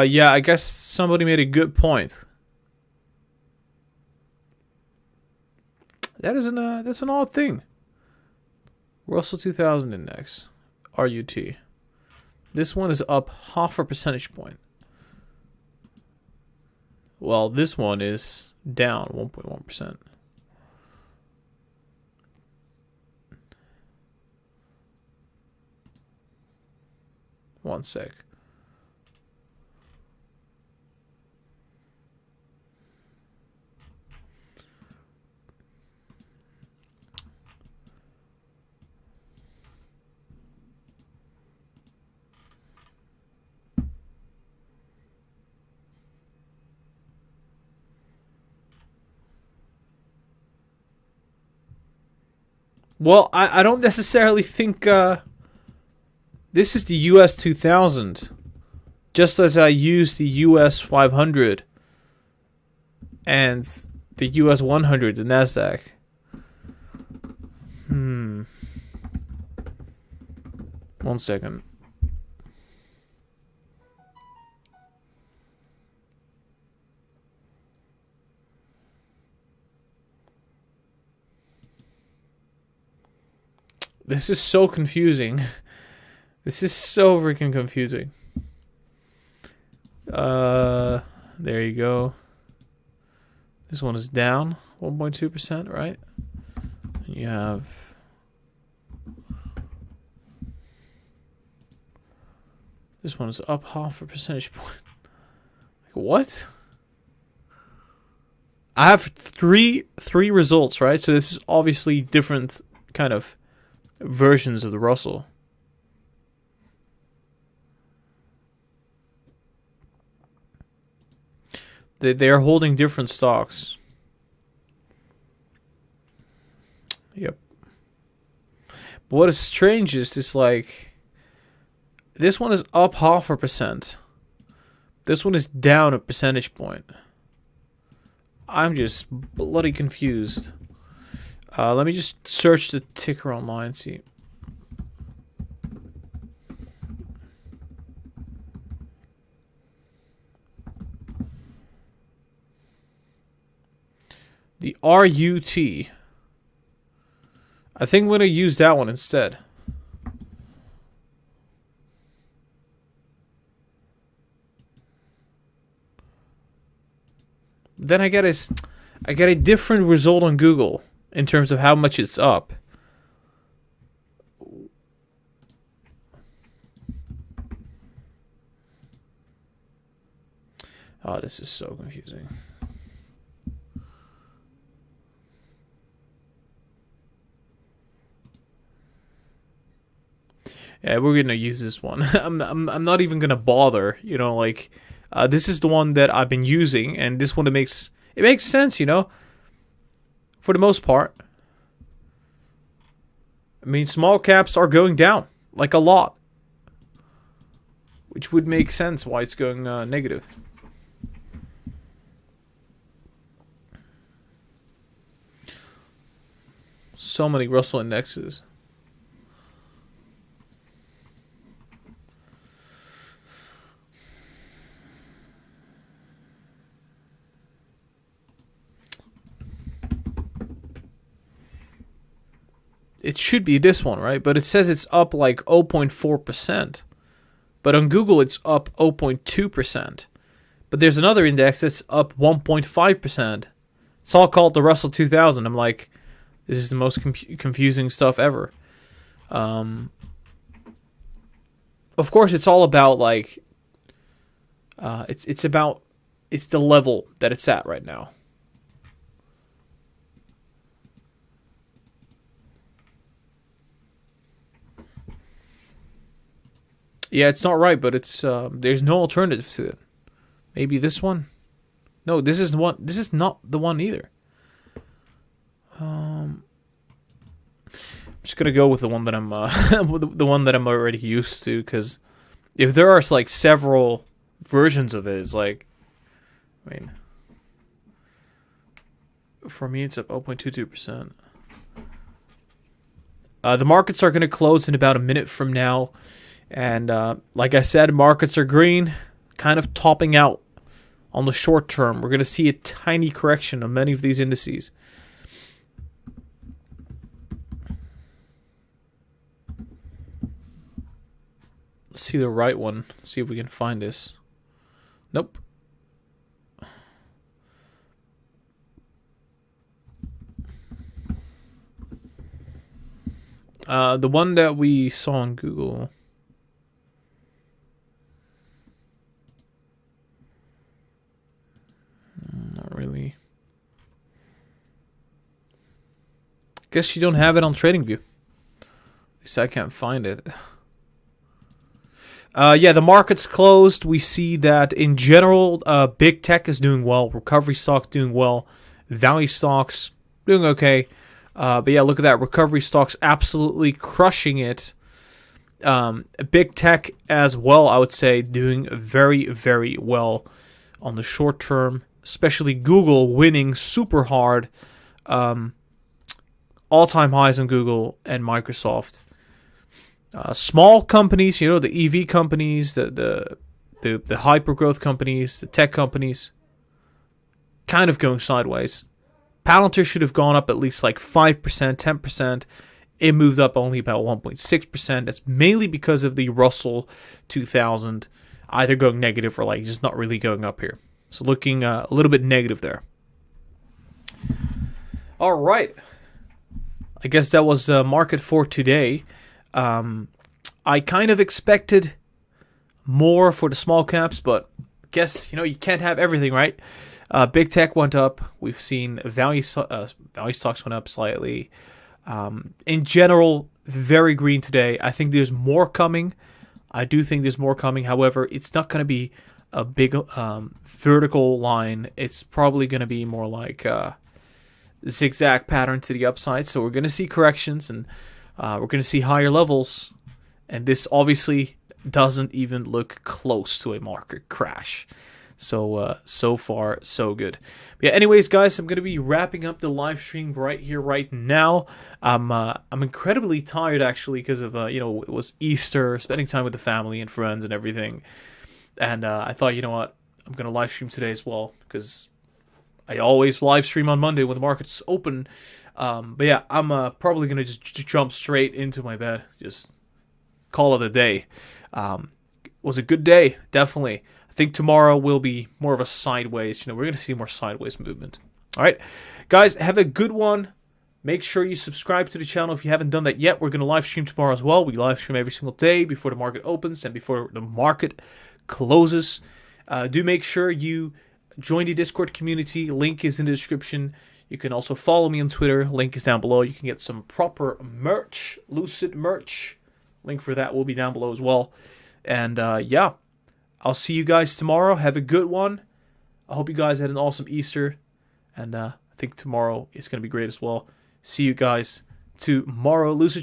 Yeah, I guess somebody made a good point. That's an odd thing. Russell 2000 index, RUT. This one is up 0.5 percentage point. Well, this one is down 1.1%. 1 sec. Well, I don't necessarily think this is the US 2000, just as I used the US 500 and the US 100, the Nasdaq. 1 second. This is so confusing. This is so freaking confusing. There you go. This one is down 1.2%, right? And you have this one is up 0.5 percentage point. Like what? I have three results, right? So this is obviously different kind of versions of the Russell. They are holding different stocks. Yep. But what is strange is this, like, this one is up 0.5%. This one is down a percentage point. I'm just bloody confused. Let me just search the ticker online and see. The RUT. I think I'm going to use that one instead. Then I get a different result on Google in terms of how much it's up. Oh, this is so confusing. Yeah, we're gonna use this one. I'm not even gonna bother. You know, like this is the one that I've been using, and this one it makes sense. You know, for the most part. I mean, small caps are going down like a lot, which would make sense why it's going negative. So many Russell indexes. It should be this one, right? But it says it's up like 0.4%. But on Google, it's up 0.2%. But there's another index that's up 1.5%. It's all called the Russell 2000. I'm like, this is the most confusing stuff ever. Of course, it's all about like, it's the level that it's at right now. Yeah, it's not right, but it's there's no alternative to it. Maybe this one. No, this is the one. This is not the one either. I'm just gonna go with the one that I'm the one that I'm already used to, because if there are like several versions of it, it's like, I mean, for me it's up 0.22%. The markets are gonna close in about a minute from now. And like I said, markets are green, kind of topping out on the short term. We're going to see a tiny correction on many of these indices. Let's see the right one. See if we can find this. Nope. The one that we saw on Google. Guess you don't have it on TradingView. At least I can't find it. Yeah, the market's closed. We see that in general, big tech is doing well. Recovery stocks doing well. Value stocks doing okay. But yeah, look at that. Recovery stocks absolutely crushing it. Big tech as well, I would say, doing very, very well on the short term. Especially Google winning super hard. All-time highs on Google and Microsoft. Small companies, you know, the EV companies, the hyper-growth companies, the tech companies, kind of going sideways. Palantir should have gone up at least like 5%, 10%. It moved up only about 1.6%. That's mainly because of the Russell 2000 either going negative or like just not really going up here. So looking a little bit negative there. All right. I guess that was market for today. I kind of expected more for the small caps, but guess, you know, you can't have everything, right? Big tech went up. We've seen value stocks went up slightly. In general, very green today. I think there's more coming. I do think there's more coming. However, it's not going to be a big vertical line. It's probably going to be more like a zigzag pattern to the upside. So we're going to see corrections and we're going to see higher levels. And this obviously doesn't even look close to a market crash. So, so far, so good. But yeah, anyways, guys, I'm going to be wrapping up the live stream right here, right now. I'm incredibly tired, actually, because of, you know, it was Easter, spending time with the family and friends and everything. And I thought, you know what, I'm going to live stream today as well, because I always live stream on Monday when the market's open. But yeah, I'm probably going to just jump straight into my bed, just call it a day. Was a good day, definitely. I think tomorrow will be more of a sideways. You know, we're going to see more sideways movement. All right, guys, have a good one. Make sure you subscribe to the channel if you haven't done that yet. We're going to live stream tomorrow as well. We live stream every single day before the market opens and before the market closes. Do make sure you join the Discord community. Link is in the description. You can also follow me on Twitter. Link is down below. You can get some proper merch, Lucid merch. Link for that will be down below as well. And yeah, I'll see you guys tomorrow. Have a good one. I hope you guys had an awesome Easter. And I think tomorrow is going to be great as well. See you guys tomorrow. Lucid Trading.